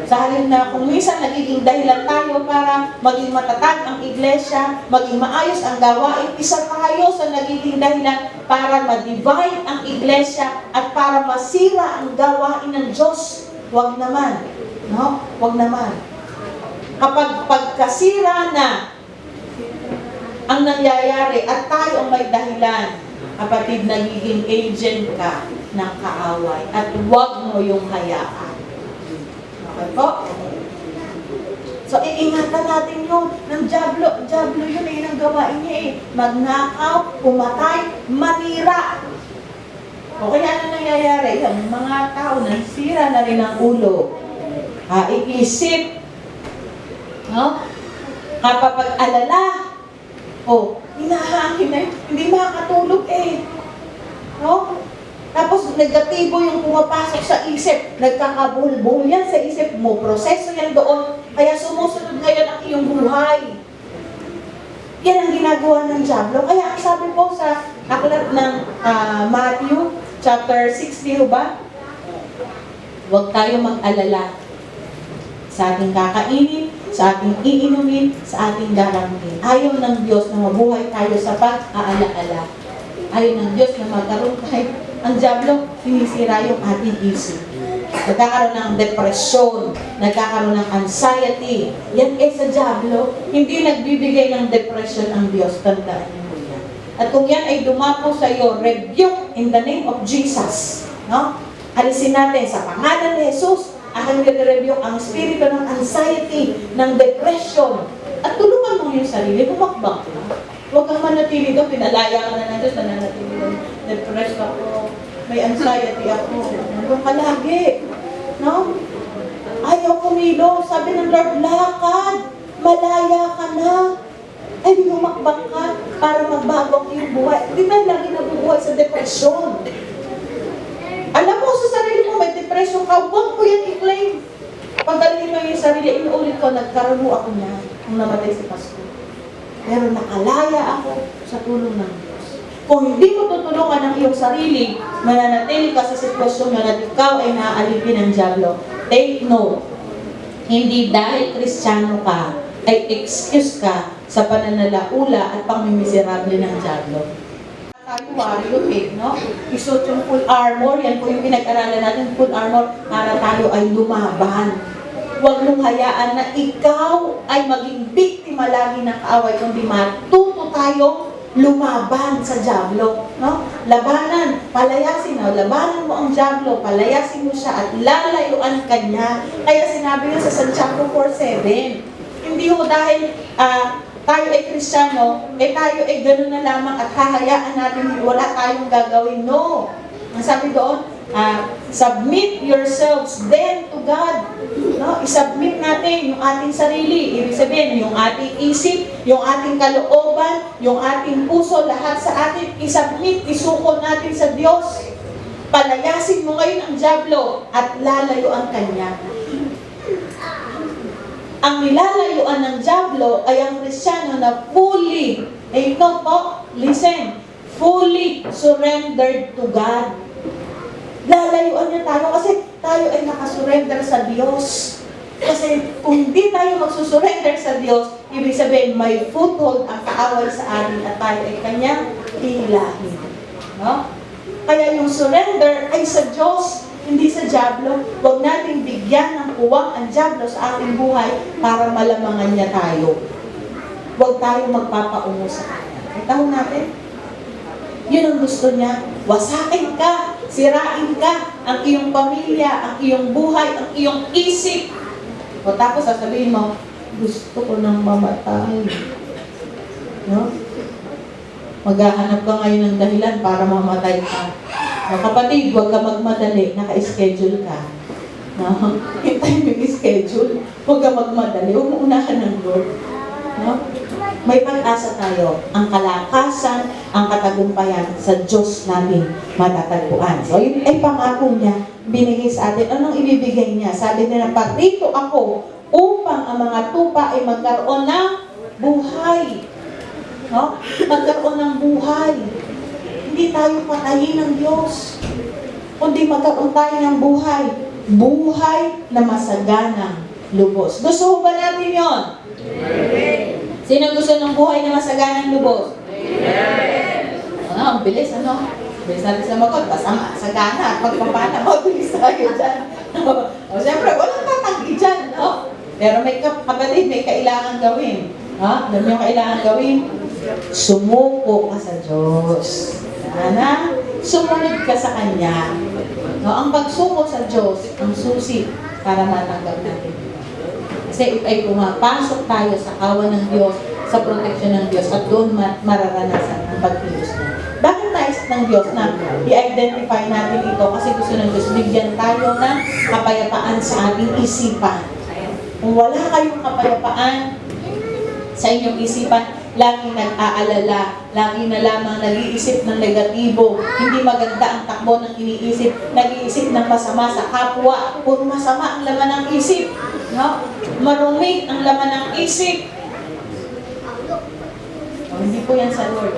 Sa halip na kung minsan nagiging dahilan tayo para maging matatag ang iglesia, maging maayos ang gawain, isa tayo sa nagiging dahilan para ma-divide ang iglesia at para masira ang gawain ng Diyos. Huwag naman. No? Huwag naman. Kapag pagkasira na ang nangyayari at tayo ang may dahilan, kapatid, nagiging agent ka ng kaaway at huwag mo yung hayaan. Okay po? So, iingatan natin yun. Ng dyablo yun ay ang gawain niya eh. Magnakaw, pumatay, manira. O kaya ano nangyayari? Yung mga tao nasira na rin ang ulo. Iisip. No? Kapag alala, hinahangin na yun. Hindi makakatulog eh. No? Tapos negatibo yung pumapasok sa isip. Nagkakabuhol-buhol yan sa isip mo. Proseso yan doon. Kaya sumusunod ngayon ang iyong buhay. Yan ang ginagawa ng dyablo. Kaya ang sabi po sa aklat ng Matthew chapter 60, ba? Huwag tayo mag-alala sa ating kakainin, sa ating iinumin, sa ating gagamitin. Ayaw ng Diyos na mabuhay tayo sa pag-aala-ala. Ayaw ng Diyos na magkaroon tayo. Ang dyablo, sinisira yung ating isip. Nagkakaroon ng depression, nagkakaroon ng anxiety. Yan sa dyablo, hindi nagbibigay ng depression ang Diyos. Tandaan niyo yan. At kung yan ay dumapo sa iyo, rebuke in the name of Jesus. No? Alisin natin sa pangalan ni Jesus, aking nire-review ang spirito ng anxiety, ng depression. At tulungan mo yung sarili, bumakbak ka. Huwag kang manatili doon, pinalaya ka na ng Diyos, nananatili doon. Depressed ako, may anxiety ako. Nandun ka lagi. No? Ayaw kumilo. Sabi ng Lord, lakad. Malaya ka na. Ay, bumakbak ka para magbago ang iyong buhay. Hindi ba lagi nabubuhay sa depression? Alam mo sa sarili mo, may depression ka, huwag mo yan i-claim. Pagdalhin mo yung sarili, inuulit ko, nagkaroon ako niya nung namatay si Pasko. Pero nakalaya ako sa tulong ng Diyos. Kung hindi mo tutulungan ang iyong sarili, mananatili ka sa sitwasyon na ikaw ay naaalipin ng dyablo. Take note, hindi dahil Kristiyano ka, ay excuse ka sa pananalaula at pangmimiserable ng dyablo. Tayo warrior no? Isuot yung full armor, yan po yung pinag-aralan natin, full armor, para tayo ay lumaban. Huwag mong hayaan na ikaw ay maging biktima lagi ng kaaway, kundi matuto tayong lumaban sa dyablo. No? Labanan, palayasin mo. Labanan mo ang dyablo, palayasin mo siya at lalayuan ka niya. Kaya sinabi niya sa Santiago 4:7, hindi mo dahil tayo ay Kristiyano, tayo ay gano'n na lamang at hahayaan natin wala tayong gagawin. No! Ang sabi doon, submit yourselves then to God. No? I-submit natin yung ating sarili. Ibig sabihin, yung ating isip, yung ating kalooban, yung ating puso, lahat sa atin, i-submit, isuko natin sa Diyos. Palayasin mo ngayon ang dyablo at lalayuan kanya. Ang nilalayuan ng dyablo ay ang Kristiyano na fully, ito po, listen, fully surrendered to God. Lalayuan niya tayo kasi tayo ay nakasurrender sa Diyos. Kasi kung di tayo magsusurrender sa Diyos, ibig sabihin may foothold ang kaaway sa atin at tayo ay kanyang hihilahin. No? Kaya yung surrender ay sa Diyos, hindi sa dyablo. Huwag nating bigyan ng puwang ang dyablo sa ating buhay para malamangan niya tayo. Huwag tayo magpapaungo sa kanya. Itaw natin, yun ang gusto niya. Wasakin ka, sirain ka, ang iyong pamilya, ang iyong buhay, ang iyong isip. O tapos sasabihin mo, gusto ko nang mamatay. No? Maghahanap ka ngayon ng dahilan para mamatay ka. O kapatid, huwag ka magmadali, naka-schedule ka. No? Hintay mo yung schedule. Huwag ka magmadali, huwag mo unahan ng Lord. No? May pag-asa tayo. Ang kalakasan, ang katagumpayan sa Diyos natin matatagpuan. So, yun ay pangako niya, binigay sa atin. Anong ibibigay niya? Sabi niya, parito ako upang ang mga tupa ay magkaroon ng buhay. No? Magkaroon ng buhay. Hindi tayo patayin ng Diyos. Kundi magkaroon tayo ng buhay. Buhay na masaganang lubos. Gusto ba natin yon? Sino gusto ng buhay na masaganang lubos? Ang bilis, ano? Bilis natin sa magot, pasama, sagana, pagpapana, bilis tayo dyan. O, siyempre, walang tatanggi dyan, no? Pero may kapatid, may kailangan gawin. Ha? Alam mo yung kailangan gawin? Sumuko ka sa Diyos. Sana, sumunod ka sa Kanya. No, ang pagsuko sa Diyos, ang susi para matanggap natin. Kasi ay pumapasok tayo sa kawan ng Diyos, sa protection ng Diyos, at doon mararanasan ang pagkilos niya. Bakit nais ng Diyos na i-identify natin ito? Kasi gusto ng Diyos, bigyan tayo ng kapayapaan sa ating isipan. Kung wala kayong kapayapaan sa inyong isipan, laging nag-aalala, lagi na lamang nag-iisip ng negatibo, hindi maganda ang takbo ng iniisip, nag-iisip ng masama sa kapwa, puro masama ang laman ng isip, no? Marumi ang laman ng isip. O, hindi po yan sa Lord.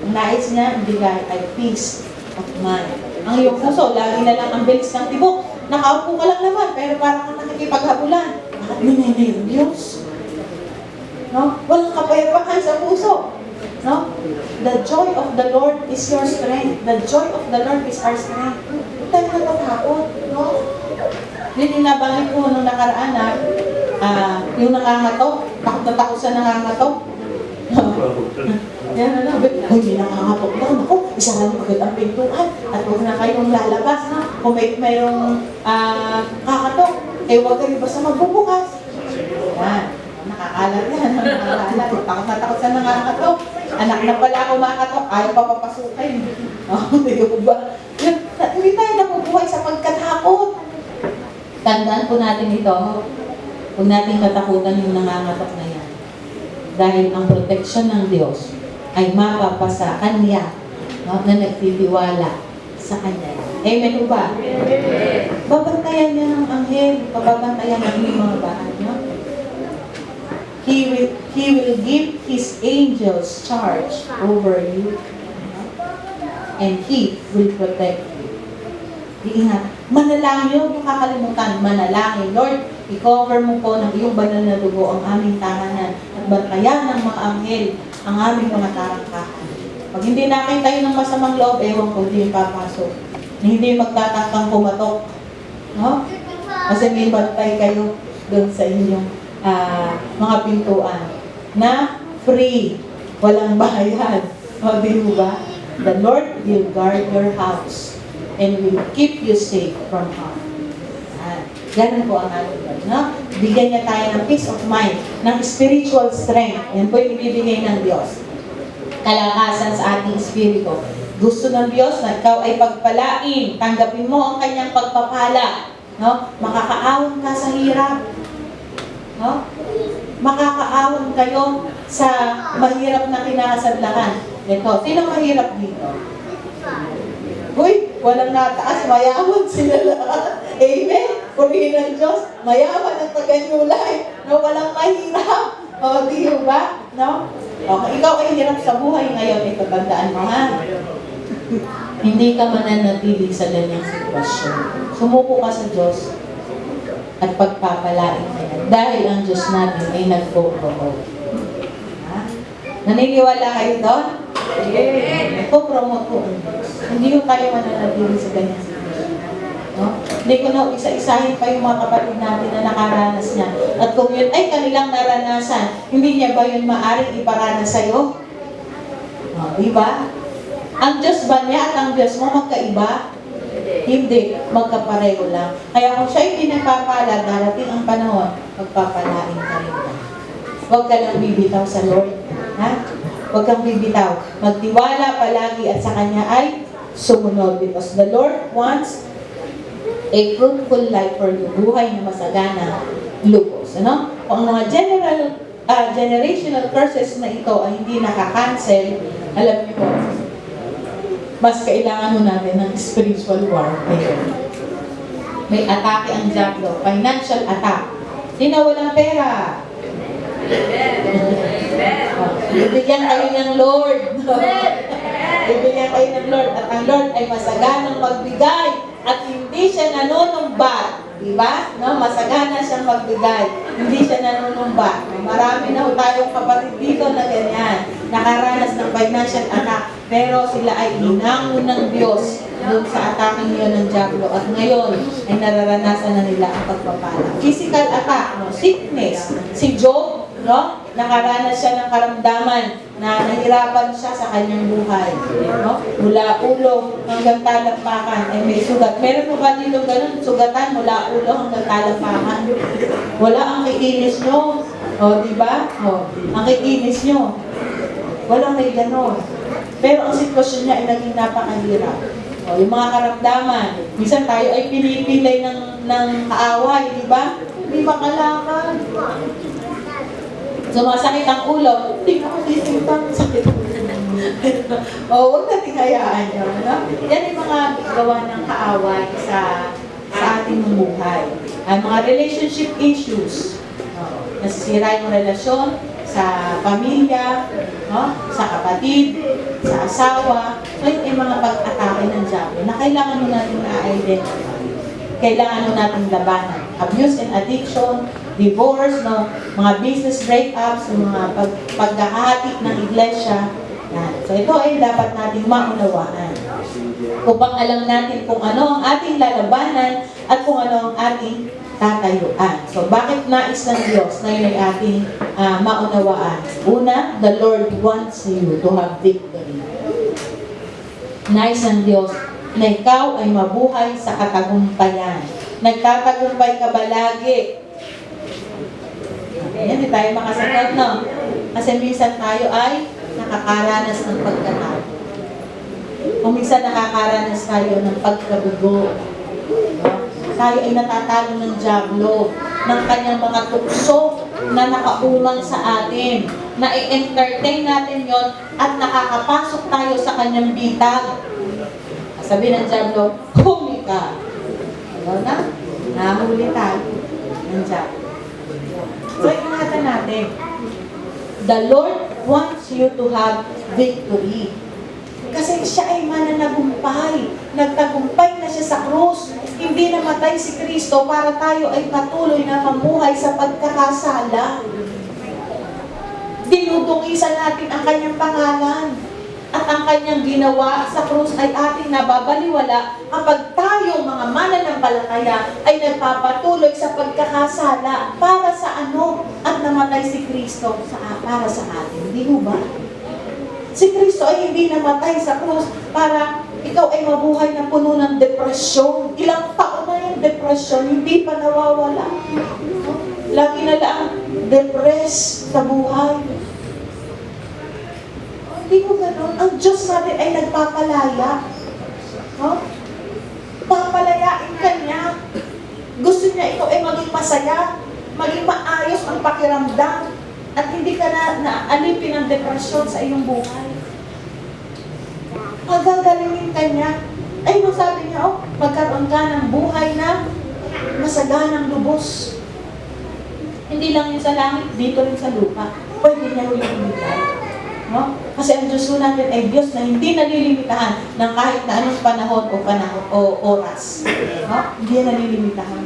Ang nais niya, ibigay ay peace of mind. Ang iyong puso, lagi na lang ang bilis ng tibok. Nakaupo ka lang naman, pero parang kang nakikipaghabulan. Bakit minili yung Diyos? No? Walang kapayapaan sa puso. No? The joy of the Lord is your strength. The joy of the Lord is our strength. Huwag tayo natatakot. No? Yun yung nabanggit ko nung nakaraan na yung nangangatok, takot na takot sa nangangatok. Yan na, hindi nangangatok daw. Naku, isa lang agad ang pintuan at huwag na kayong lalabas. No? Kung mayroong kakatok, huwag kayo basta magbubukas. Yan. Nakakalat yan. Nakakalat. Takot na takot sa nangangatok. Anak na pala ako makatok, ayaw pa papasukin. Hindi ba? Hindi tayo nabubuhay sa pagkatakot. Tandaan po natin ito. Huwag natin katakutan yung nangangatok na yan. Dahil ang protection ng Diyos ay mapapasa Kanya, no, na nagtitiwala sa Kanya. Amen po ba? Amen. Babantayan niya ng anghel, babantayan ng mga bahay. No? He will give His angels charge over you, and He will protect you. Iingat. Manalangin, huwag yung kakalimutan. Manalangin. Lord, i-cover mo po ng iyong banal na dugo ang aming tahanan at bantayan ng mga anghel ang aming mga tarangkahan. Pag hindi namin tayo ng masamang loob, ewan ko, hindi papasok. Hindi magtatakang pumatok. No? Kasi may bantay kayo doon sa inyong mga pintuan na free. Walang bayad. O, di ba? The Lord will guard your house and will keep you safe from harm. Ganun po ang ating Lord. No? Bigyan niya tayo ng peace of mind, ng spiritual strength. Yan po yung ibibigay ng Diyos. Kalakasan sa ating espiritu. Gusto ng Diyos na ikaw ay pagpalain. Tanggapin mo ang kanyang pagpapala. No? Makakaawon ka sa hirap. No? Makakaawon kayo sa mahirap na kinakasadlakan. Ito, sino mahirap dito? Uy, walang nataas, mayaman sila lahat. Amen? Purihin ng Diyos, mayaman ang taganyulay. No, walang mahirap. O, di ba? No? Okay, ikaw ay hirap sa buhay ngayon, ito tandaan mo ha. Hindi ka mananatili sa ganyang sitwasyon. Sumuko ka sa Diyos at pagpapalain ka yan. Dahil ang Diyos natin ay nagpo-promote. Ha? Naniniwala kayo doon? Nagpo-promote po ang Diyos. Hindi yung tayo mananatili sa ganyang sitwasyon. No? Hindi ko na isa-isahin pa yung mga kapatid natin na nakaranas niya. At kung yun ay kanilang naranasan, hindi niya ba yun maaaring iparanas sa'yo? Diba? Ang Diyos ba niya at ang Diyos mo magkaiba? Hindi, magkapareho lang. Kaya kung siya'y pinagpapala, darating ang panahon, magpapalain ka rin ba? Huwag ka lang bibitaw sa Lord. Ha? Huwag kang bibitaw. Magtiwala palagi at sa Kanya ay sumunod. Because the Lord wants a fruitful life for you. Buhay na masagana, lubos. Ano? Kung ang mga generational curses na ito ay hindi nakakancel, alam niyo po, mas kailangan mo natin ng spiritual warfare. May atake ang diablo, financial attack. Sino walang pera? Bibigyan kayo ng Lord. Bibigyan kayo ng Lord. At ang Lord ay masaganang magbigay at hindi siya nanunumbat. Diba? No? Masagana siyang magbigay. Hindi siya nanunumbat. Marami na tayong kapatid dito na ganyan. Nakaranas ng financial attack. Pero sila ay inangon ng Diyos doon sa atake niyo ng diablo. At ngayon ay nararanasan na nila ang pagpapala. Physical attack, no? Sickness. Si Job, no? Nakaranas siya ng karamdaman na nahirapan siya sa kanyang buhay. No? Mula ulo hanggang talampakan ay may sugat. Meron mo ba dito ganun? Sugatan mula ulo hanggang talampakan. Wala ang kikinis nyo. O, diba? O, ang kikinis nyo. Walang may ganun. Pero ang sitwasyon niya ay naging napakahirap. O, yung mga karamdaman. Minsan tayo ay pinipilay ng kaaway, diba? Hindi makalakad. Sumasakit ang ulo, hindi ka masisintang sakit. Huwag natin hayaan yun. No? Yan yung mga gawa ng kaaway sa ating buhay. Ang mga relationship issues. Nasisira yung relasyon sa pamilya, no? Sa kapatid, sa asawa. So yung mga pag-atake ng diablo na kailangan mo natin na-identify. Kailangan mo natin labanan. Abuse and addiction, divorce, no? Mga business breakups, mga pagkakahatik ng iglesia. Yan. So ito ay dapat nating maunawaan. Upang alam natin kung ano ang ating lalabanan at kung ano ang ating tatayuan. So bakit nais ng Diyos na yun ay ating maunawaan? Una, the Lord wants you to have victory. Nais ng Diyos na ikaw ay mabuhay sa katagumpayan. Nagtatagumpay ka ba lagi? Yan, hindi tayo makasagot, no? Kasi minsan tayo ay nakakaranas ng pagkatalo. Kung minsan nakakaranas tayo ng pagkabigo. No? Tayo ay natatalo ng diablo, ng kanyang mga tukso na nakaumang sa atin. Na i-entertain natin yon at nakakapasok tayo sa kanyang bitag. Sabi ng diablo, huli ka. Ano na? Nahuli tayo ng diablo. So, ingatan natin. The Lord wants you to have victory. Kasi siya ay mananagumpay. Nagtagumpay na siya sa krus. Hindi namatay si Kristo para tayo ay patuloy na mamuhay sa pagkakasala. Dinudungisan natin ang kanyang pangalan. At ang kanyang ginawa sa krus ay ating nababaliwala kapag tayo mga mananampalataya ay nagpapatuloy sa pagkakasala para sa ano at namatay si Kristo para sa atin. Hindi mo ba? Si Kristo ay hindi namatay sa krus para ikaw ay mabuhay na puno ng depresyon. Ilang taon na yung depresyon, hindi pa nawawala. Lagi na lang depressed sa buhay. Hindi mo ganun. Ang Diyos natin ay nagpapalaya. No? Papalayain ka niya. Gusto niya ikaw ay maging masaya, maging maayos ang pakiramdam, at hindi ka na alipin ng depresyon sa iyong buhay. Magagalingin ka niya. Ay, sabi niya, magkaroon ka ng buhay na masaganang lubos. Hindi lang yun sa langit, dito rin sa lupa. Pwede niya rin ibigay. No? Kasi ang Diyos natin ay Diyos na hindi nalilimitahan ng kahit na anong panahon o oras. No? Hindi yan nalilimitahan.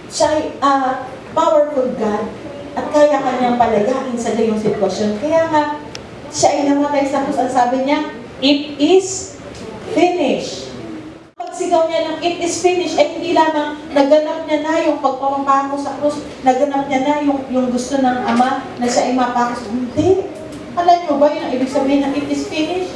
Siya ay powerful God at kaya kanyang palayain sa gayong sitwasyon. Kaya nga, siya ay namatay sa krus. Ang sabi niya, it is finished. Pagsigaw niya ng it is finished, ay hindi lamang naganap niya na yung pagpapako sa krus, naganap niya na yung gusto ng Ama na siya ay mapako. Hindi. Alam niyo ba yun ang ibig sabihin ng it is finished?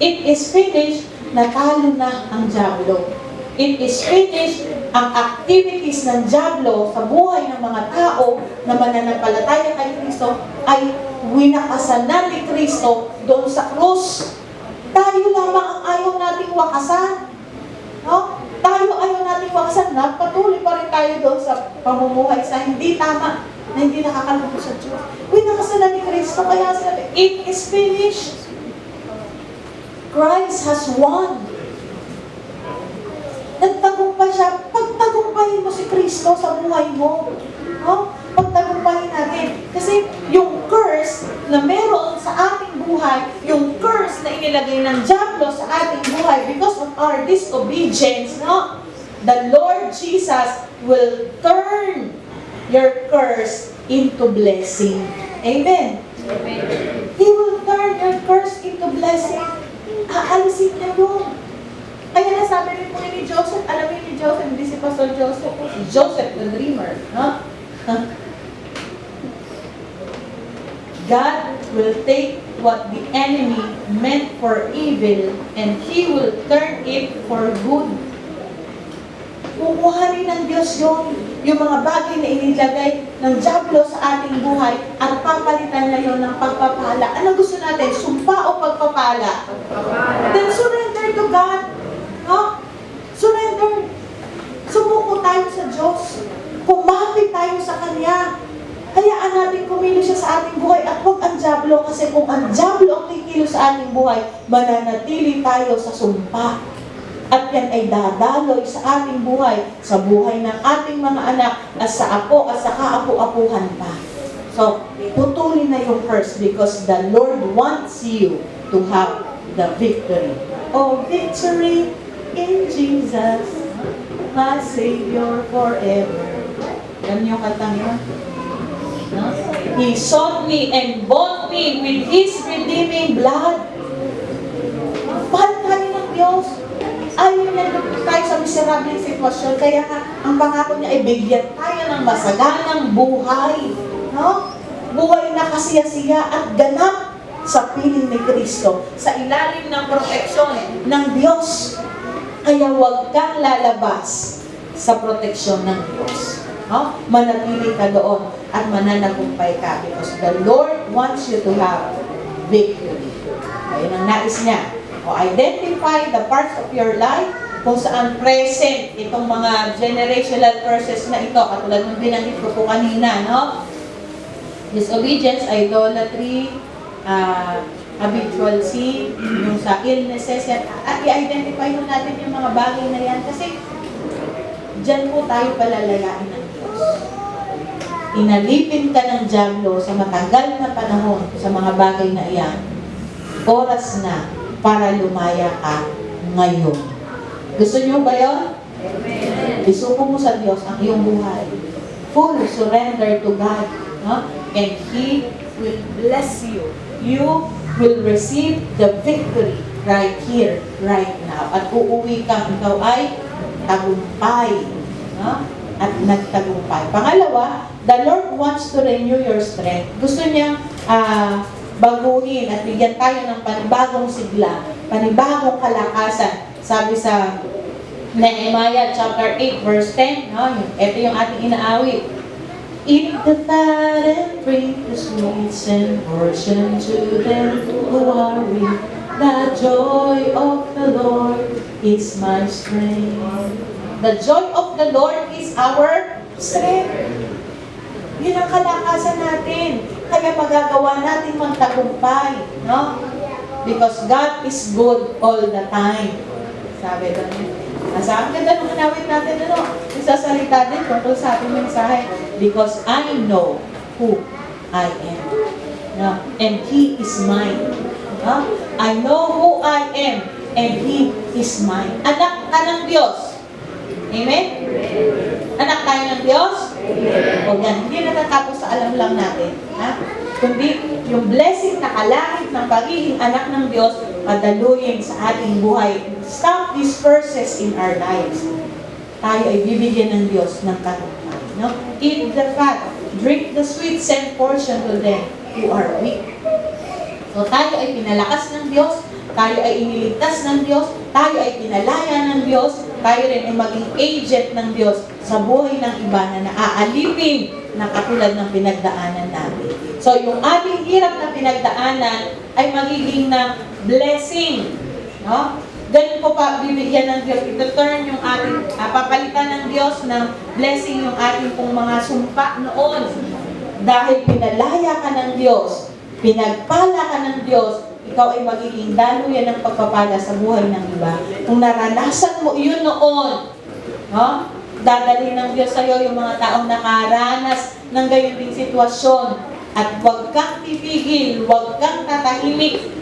It is finished, natalo na ang dyablo. It is finished, ang activities ng dyablo sa buhay ng mga tao na mananampalataya kay Kristo ay winakasan na ni Kristo doon sa krus. Tayo lamang ang ayaw nating wakasan. No? Tayo ayaw nating wakasan. Patuloy pa rin tayo doon sa pamumuhay sa hindi tama, na hindi nakakalungkot sa Diyos. Winakasan na ni Kristo, kaya sinabi, it is finished. Christ has won. Nagtagumpay siya. Pagtagumpayin mo si Kristo sa buhay mo. No? Pagtagumpayin natin. Kasi yung curse na meron sa ating buhay, yung curse na inilagay ng dyablo sa ating buhay because of our disobedience, no? The Lord Jesus will turn your curse into blessing. Amen? Amen. He will turn your curse into blessing. Aalisin niya yun. Kaya nasabi rin po ni Joseph, alam niyo ni Joseph, hindi si Pastor Joseph, si Joseph the dreamer. No? God will take what the enemy meant for evil and He will turn it for good. Kukuhanin ng Diyos yung mga bagay na inilagay ng dyablo sa ating buhay at papalitan niya yun ng pagpapala. Ano gusto natin? Sumpa o pagpapala? Then surrender to God. No? Surrender. Sumuko tayo sa Diyos. Kumapit tayo sa Kanya. Hayaan natin kumilo siya sa ating buhay at huwag ang dyablo, kasi kung ang dyablo ang kikilo sa ating buhay, mananatili tayo sa sumpa. At yan ay dadaloy sa ating buhay, sa buhay ng ating mga anak, at sa apo at sa kaapu-apuhan pa. So, putulin na yung curse because the Lord wants you to have the victory. Oh, victory in Jesus, my Savior forever. Alam niyo kantang yun? No? He sought me and bought me with His redeeming blood. Mahal tayo ng Diyos. Ayaw niya lupit tayo sa miserable sitwasyon. Kaya ang pangako niya ay bigyan tayo ng masaganang buhay. No? Buhay na kasiyasiya at ganap sa piling ni Kristo, sa ilalim ng proteksyon ng Diyos. Kaya huwag kang lalabas sa proteksyon ng Diyos. No? Manatili ka doon at mananagumpay ka because the Lord wants you to have victory. Ayun ang nais niya. O identify the parts of your life kung saan present itong mga generational curses na ito, katulad ng binanggit ko po kanina, no? Disobedience, idolatry, habitual sin, yung sa illnesses, at i-identify mo natin yung mga bagay na yan kasi dyan po tayo palalayain ng Diyos. Inalipin ka ng dyablo sa matagal na panahon sa mga bagay na iyan. Oras na para lumaya ka ngayon. Gusto niyo ba yun? Amen. Isuko mo sa Diyos ang iyong buhay. Full surrender to God. No? And He will bless you. You will receive the victory right here, right now. At uuwi ka, ikaw ay tagumpay. No? At nagtagumpay. Pangalawa, the Lord wants to renew your strength. Gusto niya baguhin at bigyan tayo ng panibagong sigla, panibagong kalakasan. Sabi sa Nehemiah chapter 8 verse 10, no? Ito yung ating inaawit. Eat the fat and drink the sweets and portion to them who are weak. The joy of the Lord is my strength. The joy of the Lord is our strength. Yun ang kalakasan natin. Kaya magagawa natin magtagumpay. No? Because God is good all the time. Sabi doon. Ang ganda nung hanawin natin, isasalita din tungkol sa ating mensahe. Because I know who I am. No? And He is mine. No? I know who I am. And He is mine. Anak ka ng Diyos. Amen? Anak tayo ng Diyos? O yan, hindi natatapos sa alam lang natin. Ha? Kundi yung blessing na kalahit ng pagiging anak ng Diyos, padaluyin sa ating buhay. Stop these verses in our lives. Tayo ay bibigyan ng Diyos ng tagumpay. No? Eat the fat, drink the sweet, send portion to them who are weak. So tayo ay pinalakas ng Diyos, tayo ay iniligtas ng Diyos, tayo ay pinalaya ng Diyos, tayo rin ay maging agent ng Diyos sa buhay ng iba na naaalipin na katulad ng pinagdaanan natin. So yung ating hirap na pinagdaanan ay magiging na blessing. No? Ganun po pa bibigyan ng Diyos. Ito-turn yung ating, papalitan ng Diyos ng blessing yung ating pong mga sumpa noon. Dahil pinalaya ka ng Diyos, pinagpala ka ng Diyos, ikaw ay magiging daluyan ng pagpapala sa buhay ng iba. Kung naranasan mo yun noon, no? Dadalhin ng Diyos sa iyo yung mga taong nakaranas ng gayon ding sitwasyon. At huwag kang pipigil, huwag kang tatahimik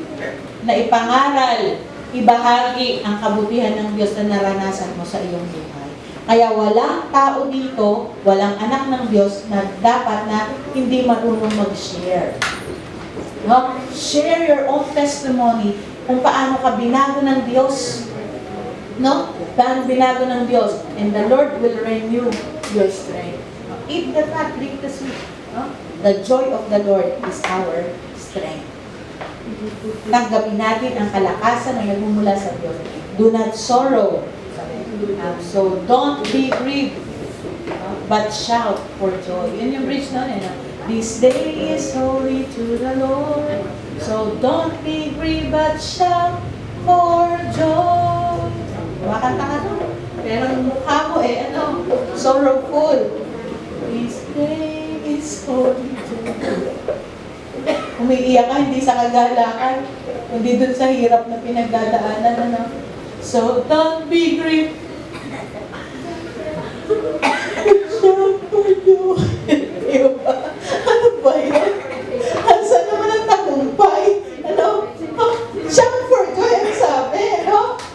na ipangaral, ibahagi ang kabutihan ng Diyos na naranasan mo sa iyong buhay. Kaya walang tao dito, walang anak ng Diyos na dapat na hindi marunong mag-share. No? Share your own testimony kung paano ka binago ng Diyos. No? Paano binago ng Diyos. And the Lord will renew your strength. No? Eat the fat, drink the sweet. No? The joy of the Lord is our strength. Tanggapin natin ang kalakasan na nagmumula sa Diyos. Do not sorrow. So don't be grieved, but shout for joy. Yun yung bridge na yun. This day is holy to the Lord. So don't be grieved, but shout for joy. Makanta ka doon. Pero yung mukha mo sorrowful. This day is holy to the Lord. Umiiyak ka, hindi sa kagalakan, hindi dun sa hirap na pinagdadaanan. So don't be grieved. Shout for joy. Ano ba yan? Saan naman ang tagumpay? Shout for joy ang sabi.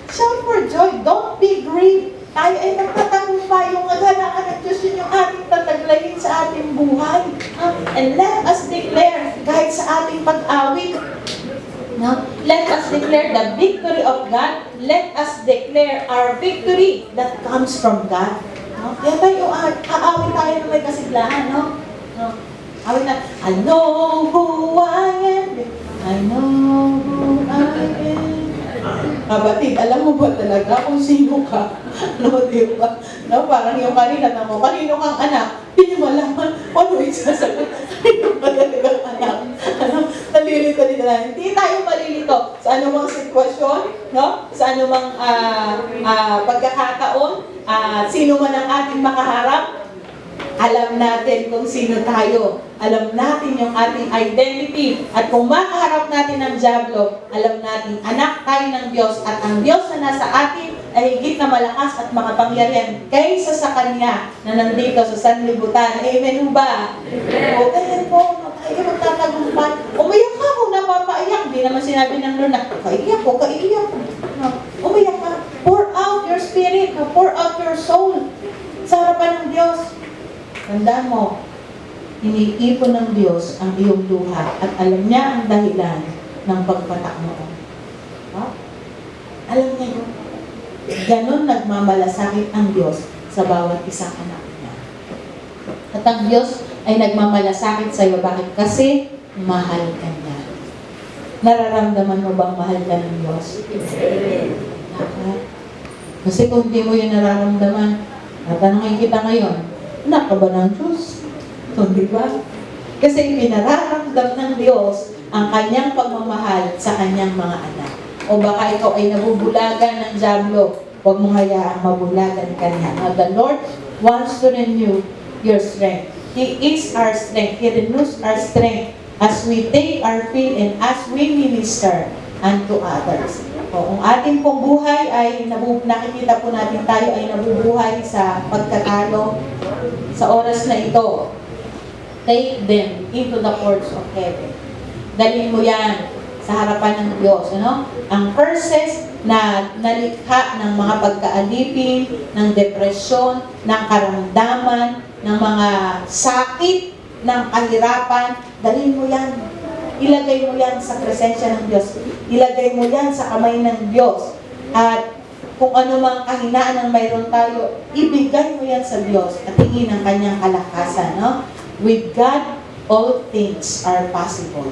Shout for joy. Don't be grieved. Tayo ay nagtatagumpay. Yung naghalaan ng Diyos, yun yung ating tataglayin sa ating buhay. And let us declare, kahit sa ating pag-awit, let us declare the victory of God. Let us declare our victory that comes from God. Kaya tayo, aawit tayo na may kasiglahan, awit na, I know who I am. I know who I am. Kabatid, alam mo ba talaga kung sino ka? Diba? Parang yung kanina na mo, kanino kang anak? Hindi mo malaman kung ano isasagot. Kanino ka talagang anak? Nalilito din na. Hindi tayo malilito sa anumang sitwasyon, sa anumang pagkakataon, sino man ang ating makaharap. Alam natin kung sino tayo. Alam natin yung ating identity. At kung makaharap natin ang dyablo, alam natin, anak tayo ng Diyos. At ang Diyos na nasa atin ay higit na malakas at makapangyarihan kaysa sa Kanya na nandito sa sanlibutan. Amen ba? O, kaya po, tayo magtatagumpay. Umiyak ka kung napapaiyak. Hindi naman sinabi ng Lord na, kaiyak ko. Umiyak ka. Pour out your spirit. Pour out your soul sa harapan ng Diyos. Tandaan mo, iniipon ng Diyos ang iyong luha at alam niya ang dahilan ng pagpatak mo. Alam niya yun. Ganon nagmamalasakit ang Diyos sa bawat isang anak niya. At ang Diyos ay nagmamalasakit sa iyo. Bakit? Kasi mahal ka niya. Nararamdaman mo bang mahal ka ng Diyos? Kasi kung di mo yun nararamdaman, tatanungin kita ngayon, anak ka ba ng Diyos? Di ba? Kasi pinararamdam ng Diyos ang kanyang pagmamahal sa kanyang mga anak. O baka ikaw ay nabubulagan ng dyablo, huwag mong hayaang mabulagan ka niya. Now, the Lord wants to renew your strength. He is our strength. He renews our strength as we take our fill and as we minister unto others. O, ang ating pong buhay ay nakikita po natin tayo ay nabubuhay sa pagkatalo sa oras na ito. Take them into the courts of heaven. Dalhin mo yan sa harapan ng Diyos. Ano? Ang curses na nalikha ng mga pagkaalipin, ng depresyon, ng karamdaman, ng mga sakit, ng kahirapan, dalhin mo yan. Ilagay mo yan sa presensya ng Diyos. Ilagay mo yan sa kamay ng Diyos. At kung ano mang kahinaan ang mayroon tayo, ibigay mo yan sa Diyos at hingin ang kanyang kalakasan. No? With God, all things are possible.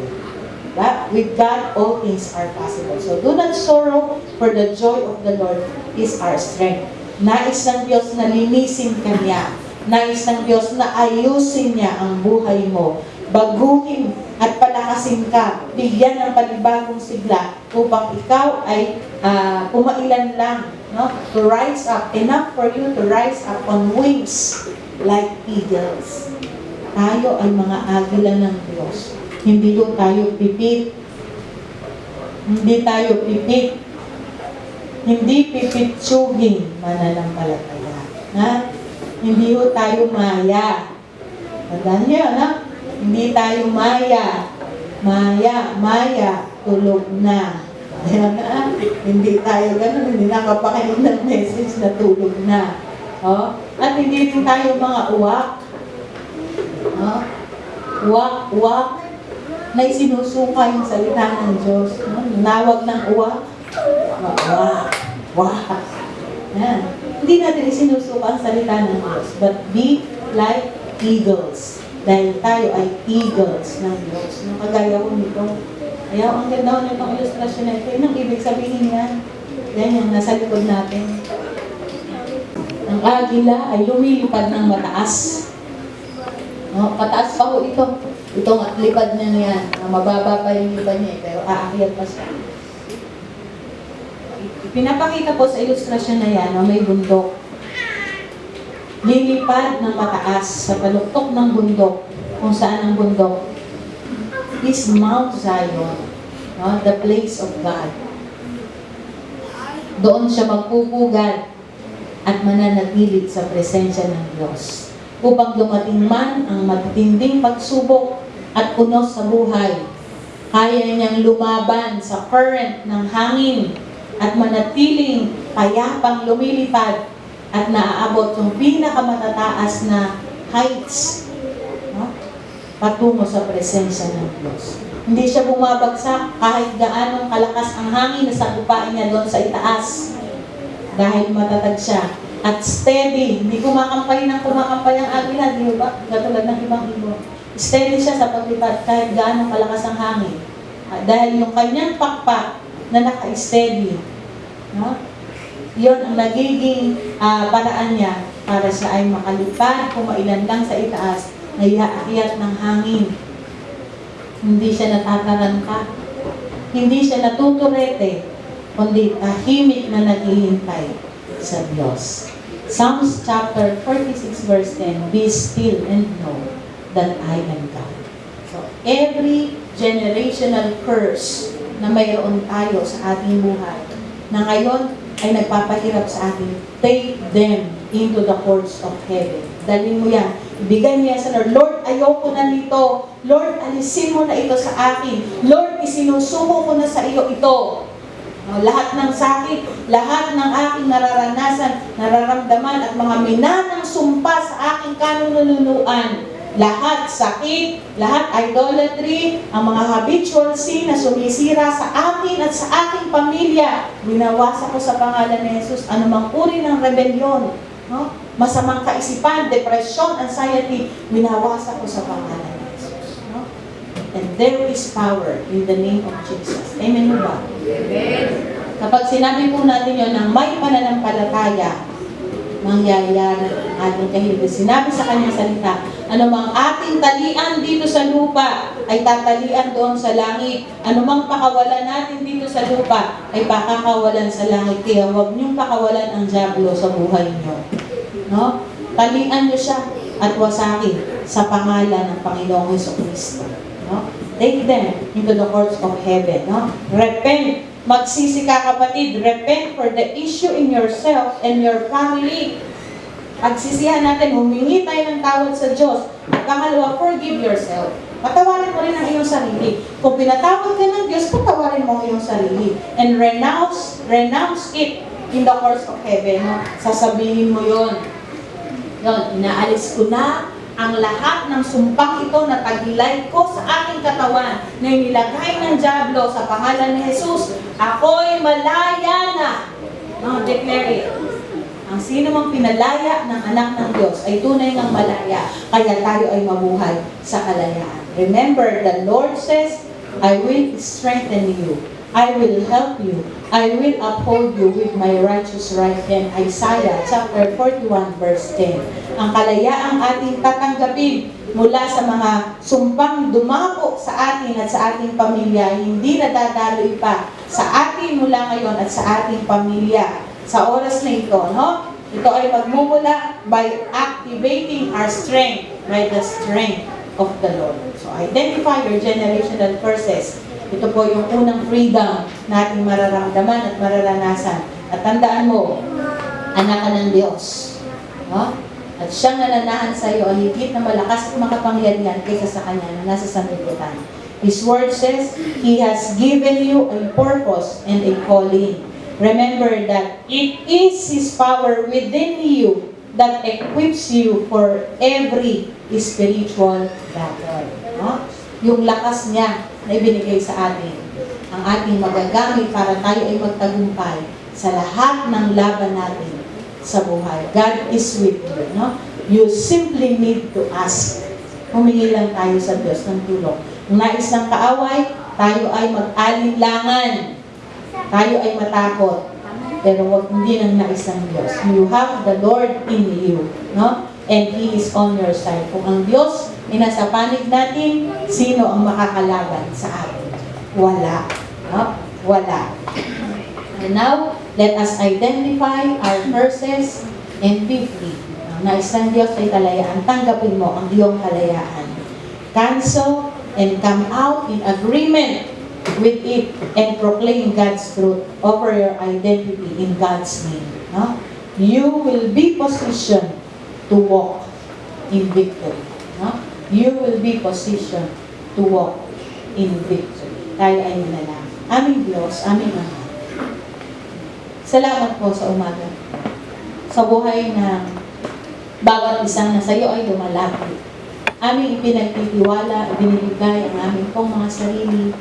Diba? With God, all things are possible. So, do not sorrow, for the joy of the Lord is our strength. Nais ng Diyos na linisin ka niya. Nais ng Diyos na ayusin niya ang buhay mo. Baguhin at palakasin ka. Bigyan ng panibagong sigla upang ikaw ay pumailan lang. No? To rise up. Enough for you to rise up on wings like eagles. Tayo ay mga agila ng Diyos. Hindi ho tayo pipit. Hindi tayo pipit. Hindi pipitsugin mananampalataya. Ha? Hindi ho tayo maya. Tandaan niyo, ha? Hindi tayo maya. Maya, tulog na. Ayan na. Hindi tayo ganun. Hindi nakapakinig ng message na tulog na. Oh? At hindi rin tayo mga uwak. Oh? Uwak. Na isinusuka yung salita ng Diyos. No? Nawag ng uwak. Wak. Yan. Hindi natin isinusuka ang salita ng Diyos. But be like eagles. Dahil tayo ay eagles ng Diyos. Yung kagaya ko nito. Ayaw, ang ganda ko nitong ilustrasyon na ito. Yun ang ibig sabihin yan. Yan yung nasa likod natin. Ang agila ay lumilipad ng mataas. No, pataas pa ho ito. Itong lipad niya na yan. Mababa pa yung lipad niya, pero aakyat pa siya. Pinapakita po sa ilustrasyon na yan, may bundok. Lilipad ng mataas sa paluktok ng bundok. Kung saan ang bundok is Mount Zion, no? The place of God. Doon siya magpupugal at mananatilit sa presensya ng Diyos. Upang dumating man ang matitinding pagsubok at unos sa buhay, kaya niyang lumaban sa current ng hangin at manatiling payapang lumilipad at naaabot yung pinakamatataas na heights, no? Patungo sa presensya ng Diyos. Hindi siya bumabagsak kahit gaanong kalakas ang hangin na sagupain niya doon sa itaas. Dahil matatag siya at steady. Hindi kumakampay ang agila, di ba? Katulad ng ibang ibon. Steady siya sa paglipad kahit gaano kalakas ang hangin. Dahil yung kanyang pakpak na naka-steady, no? Yun ang nagiging paraan niya para siya ay makalipad, kumailan lang sa itaas, na iaakyat ng hangin. Hindi siya natataranta. Hindi siya natuturete, kundi tahimik na naghihintay sa Diyos. Psalms chapter 46 verse 10, be still and know that I am God. So, every generational curse na mayroon tayo sa ating buhay, na ngayon ay nagpapahirap sa atin, take them into the courts of heaven. Dalhin mo yan. Ibigay mo yan sa Lord. Lord, ayoko na nito. Lord, alisin mo na ito sa akin. Lord, isinusuko ko na sa iyo ito. Lahat ng sakit, lahat ng aking nararanasan, nararamdaman at mga minanang sumpa sa aking kanununuan, lahat sakit, lahat idolatry, ang mga habitual sin na sumisira sa akin at sa aking pamilya, binawasa ko sa pangalan ni Jesus, anumang uri ng rebellion, no? Masamang kaisipan, depression, anxiety, binawasa ko sa pangalan ni Jesus. No? And there is power in the name of Jesus. Amen mo ba? Amen. Kapag sinabi po natin yun ng may pananampalataya, mangyayari ang ating kahilig. Sinabi sa kanyang salita, Anumang ating talian dito sa lupa ay tatalian doon sa langit. Anumang pakawalan natin dito sa lupa ay pakakawalan sa langit. Kaya huwag niyong pakawalan ang diablo sa buhay niyo. No? Talian niyo siya at wasakin sa pangalan ng Panginoong Jesucristo. No? Take them into the courts of heaven. No? Repent. Magsisi ka, kapatid. Repent for the issue in yourself and your family. Pagsisihan natin, humingi tayo ng tawad sa Diyos. At pangalawa, forgive yourself. Patawarin mo rin ang iyong sarili. Kung pinatawad ka ng Diyos, patawarin mo ang iyong sarili. And renounce it in the courts of heaven. No? Sasabihin mo yon. Yon, inaalis ko na ang lahat ng sumpang ito na tagilay ko sa aking katawan na inilagay ng diablo sa pangalan ni Jesus. Ako'y malaya na. No, declare it. Ang sino mang pinalaya ng anak ng Diyos ay tunay ng malaya, kaya tayo ay mabuhay sa kalayaan. Remember, the Lord says, I will strengthen you. I will help you. I will uphold you with my righteous right hand. Isaiah chapter 41 verse 10. Ang kalayaang ating tatanggapin mula sa mga sumpang dumako sa atin at sa ating pamilya, hindi nadadaloy pa sa atin mula ngayon at sa ating pamilya. Sa oras na ito, no? Ito ay magmumula by activating our strength, by the strength of the Lord. So, identify your generational curses. Ito po yung unang freedom nating mararamdaman at mararanasan. At tandaan mo, anak ka ng Diyos. No? At siyang nananahan sa iyo ay higit na malakas at makapangyarihan kaysa sa Kanya na nasa sanlibutan. His word says, He has given you a purpose and a calling. Remember that it is His power within you that equips you for every spiritual battle. No? Yung lakas niya na ibinigay sa atin, ang ating magagamit para tayo ay magtagumpay sa lahat ng laban natin sa buhay. God is with you. No? You simply need to ask. Humingi lang tayo sa Diyos ng tulong. Kung nais ng kaaway, tayo ay mag-alinlangan. Tayo ay matakot. Pero wag hindi ng nais ng Diyos. You have the Lord in you. No? And He is on your side. Kung ang Diyos ay nasa panig natin, sino ang makakalaban sa atin? Wala. No? Wala. And now, let us identify our curses and be free. Ang nais ng Diyos ay kalayaan. Tanggapin mo ang iyong kalayaan. Cancel and come out in agreement with it and proclaim God's truth over your identity in God's name. No? You will be positioned to walk in victory. No? You will be positioned to walk in victory. Tayo ay manalangin. Aming Diyos, aming Ama. Salamat po sa umaga. Sa buhay ng bawat isang na sa iyo ay lumalapit. Aming ipinagtitiwala, ibinibigay ang aming pong mga sarili.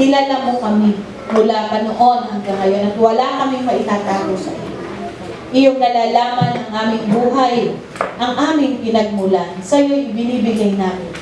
Kilala mo kami mula pa noon hanggang ngayon at wala kaming maitatago sa iyo. Iyong nalalaman ang aming buhay, ang aming pinagmulan. Sa iyo ibinibigay namin.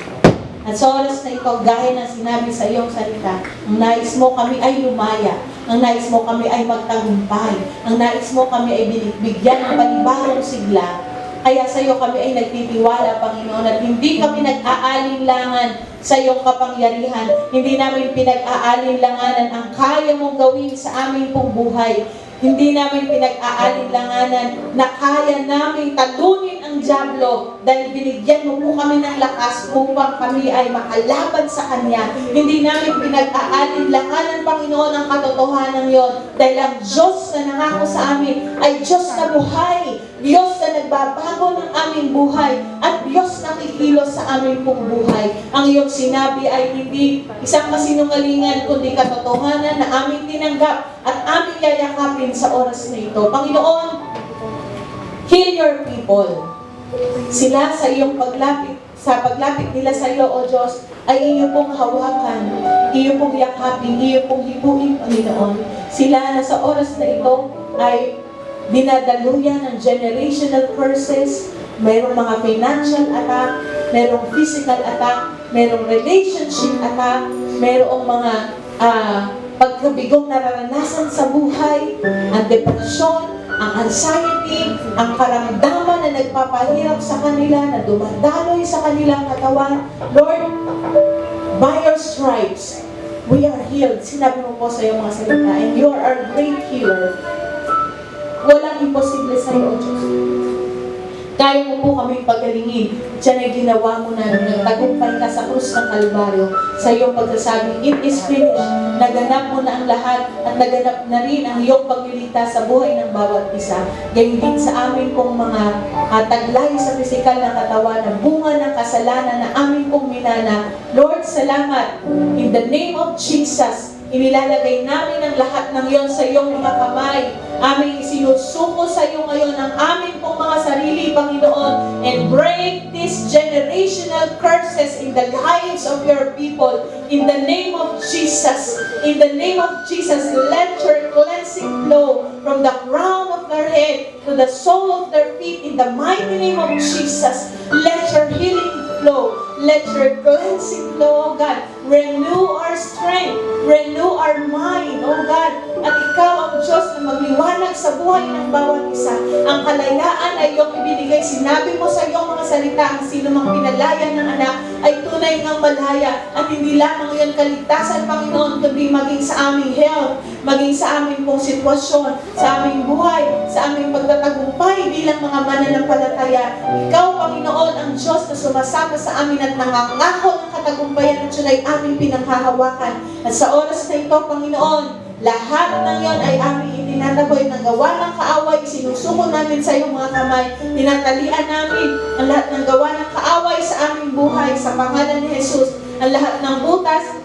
At sa oras na ito, gaya ng sinabi sa iyong salita, ang nais mo kami ay lumaya. Ang nais mo kami ay magtagumpay. Ang nais mo kami ay binibigyan ng panibagong sigla. Kaya sa iyo kami ay nagtitiwala, Panginoon, at hindi kami nag-aalinlangan sa iyong kapangyarihan. Hindi namin pinag-aalinlanganan ang kaya mong gawin sa aming pong buhay. Hindi namin pinag-aalinlanganan na kaya namin talunin ang diablo dahil binigyan mo po kami ng lakas upang kami ay makalaban sa Kanya. Hindi namin pinag-aalinlanganan, Panginoon, ang katotohanan yon dahil ang Diyos na nangako sa amin ay Diyos na buhay, Diyos na nagbabago ng aming buhay, at Diyos na kikilos sa aming pong buhay. Ang iyong sinabi ay hindi isang kasinungalingan, kundi katotohanan na aming tinanggap at aming yayakapin sa oras na ito. Panginoon, heal your people. Sila sa iyong sa paglapit nila sa iyo, O Diyos, ay iyo pong hawakan, iyo pong yakapin, iyo pong hipuin, Panginoon. Sila na sa oras na ito ay dinadaluyan ng generational curses, mayroong mga financial attack, mayroong physical attack, mayroong relationship attack, mayroong mga pagkabigong nararanasan sa buhay, ang depresyon, ang anxiety, ang karamdaman na nagpapahirap sa kanila, na dumadaloy sa kanilang katawan. Lord, by your stripes, we are healed. Sinabi mo po sa iyong mga salita, and you are our great healer. Walang imposible sa iyo, O Diyos. Kaya mo po kaming pagalingin. Diyan ay ginawa mo na nagtagumpay ka sa krus ng Kalbaryo sa iyong pagsasabi, it is finished. Naganap mo na ang lahat at naganap na rin ang iyong pagliligtas sa buhay ng bawat isa. Gayun din sa amin pong mga taglay sa pisikal na katawan na bunga ng kasalanan na amin pong minana. Lord, salamat. In the name of Jesus, inilalagay namin ang lahat ng iyon sa iyong mga kamay. Aming isinusuko sa iyo ngayon ang aming pong mga sarili, Panginoon, and break these generational curses in the lives of your people. In the name of Jesus, in the name of Jesus, let your cleansing flow from the crown of their head to the sole of their feet. In the mighty name of Jesus, let your healing flow. Let your cleansing flow, O God. Renew our strength. Renew our mind, O God. At ikaw ang Diyos na magliwanag sa buhay ng bawat isa. Ang kalayaan ay iyong ibinigay. Sinabi mo sa iyong mga salita, ang sino mang pinalaya ng anak ay tunay ngang malaya. At hindi lamang iyon kaligtasan, Panginoon, kundi maging sa aming health, maging sa aming pong sitwasyon, sa aming buhay, sa aming pagtatagumpay bilang mga mananampalataya. Ikaw, Panginoon, ang Diyos na sumasama sa amin at nangangako ng katagumpayan at siya ay aming pinanghahawakan. At sa oras na ito, Panginoon, lahat ng yon ay aming itinataboy ng gawa ng kaaway, sinusuko namin sa iyong mga kamay, tinatalian namin ang lahat ng gawa ng kaaway sa aming buhay, sa pangalan ni Jesus, ang lahat ng butas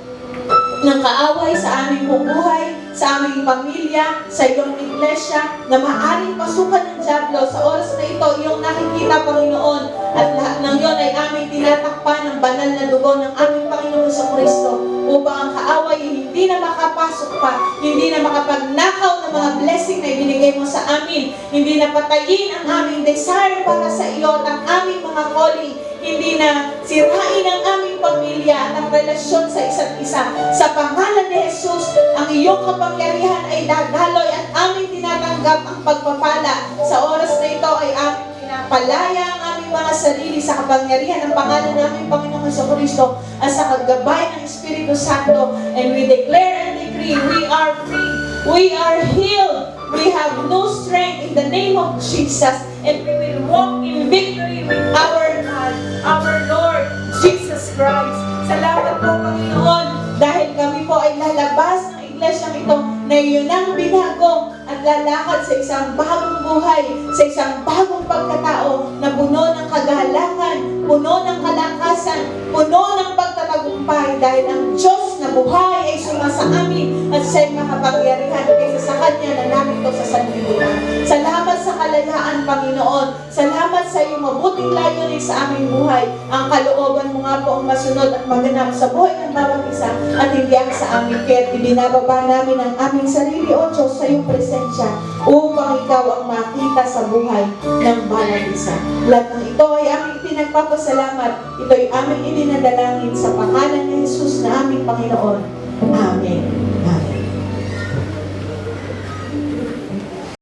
ng kaaway sa aming buhay, sa aming pamilya, sa iyong iglesia, na maaaring pasukan ng diablo. Sa oras na ito, iyong nakikita, Panginoon, at lahat ng yon ay aming tinatakpan ng banal na dugo ng aming Panginoon sa Kristo, upang ang kaaway hindi na makapasok pa, hindi na makapagnakaw ng mga blessing na ibinigay mo sa amin, hindi na patayin ang aming desire para sa iyo at ang aming mga calling, hindi na sirain ang aming pamilya at ang relasyon sa isa't isa. Sa pangalan ni Jesus, ang iyong kapangyarihan ay dadaloy at aming tinatanggap ang pagpapala. Sa oras na ito ay aming pinapalaya ang aming mga sarili sa kapangyarihan ng pangalan namin Panginoong Jesucristo at sa kaggabay ng Espiritu Santo. And we declare and decree, we are free, we are healed, we have no strength in the name of Jesus, and we will walk in victory with our God, our Lord Jesus Christ. Salamat po, Panginoon, dahil kami po ay lalabas ng iglesyang ito na iyon ang binago at lalakad sa isang bagong buhay, sa isang bagong pagkatao na puno ng kagalakan, puno ng kalakasan, puno ng pagtatagumpay, dahil ang Diyos na buhay ay sumasa amin at siya'y makapangyarihan kaysa sa Kanya na namin ito sa sanlibutan. Salamat sa kalayaan, Panginoon. Salamat sa iyong mabuting layunin sa aming buhay. Ang kalooban mo nga po ang masunod at maganap sa buhay ng bawat isa at hindi ang sa amin. Kaya ibinababa namin ang aming sarili, O Diyos, sa iyong presensya upang ikaw ang makita sa buhay ng bawat isa. Lahat ng ito ay aming pinagpapasalamat. Ito ay aming ininadalangin sa pangalan ni Jesus na aming Panginoon. Amen.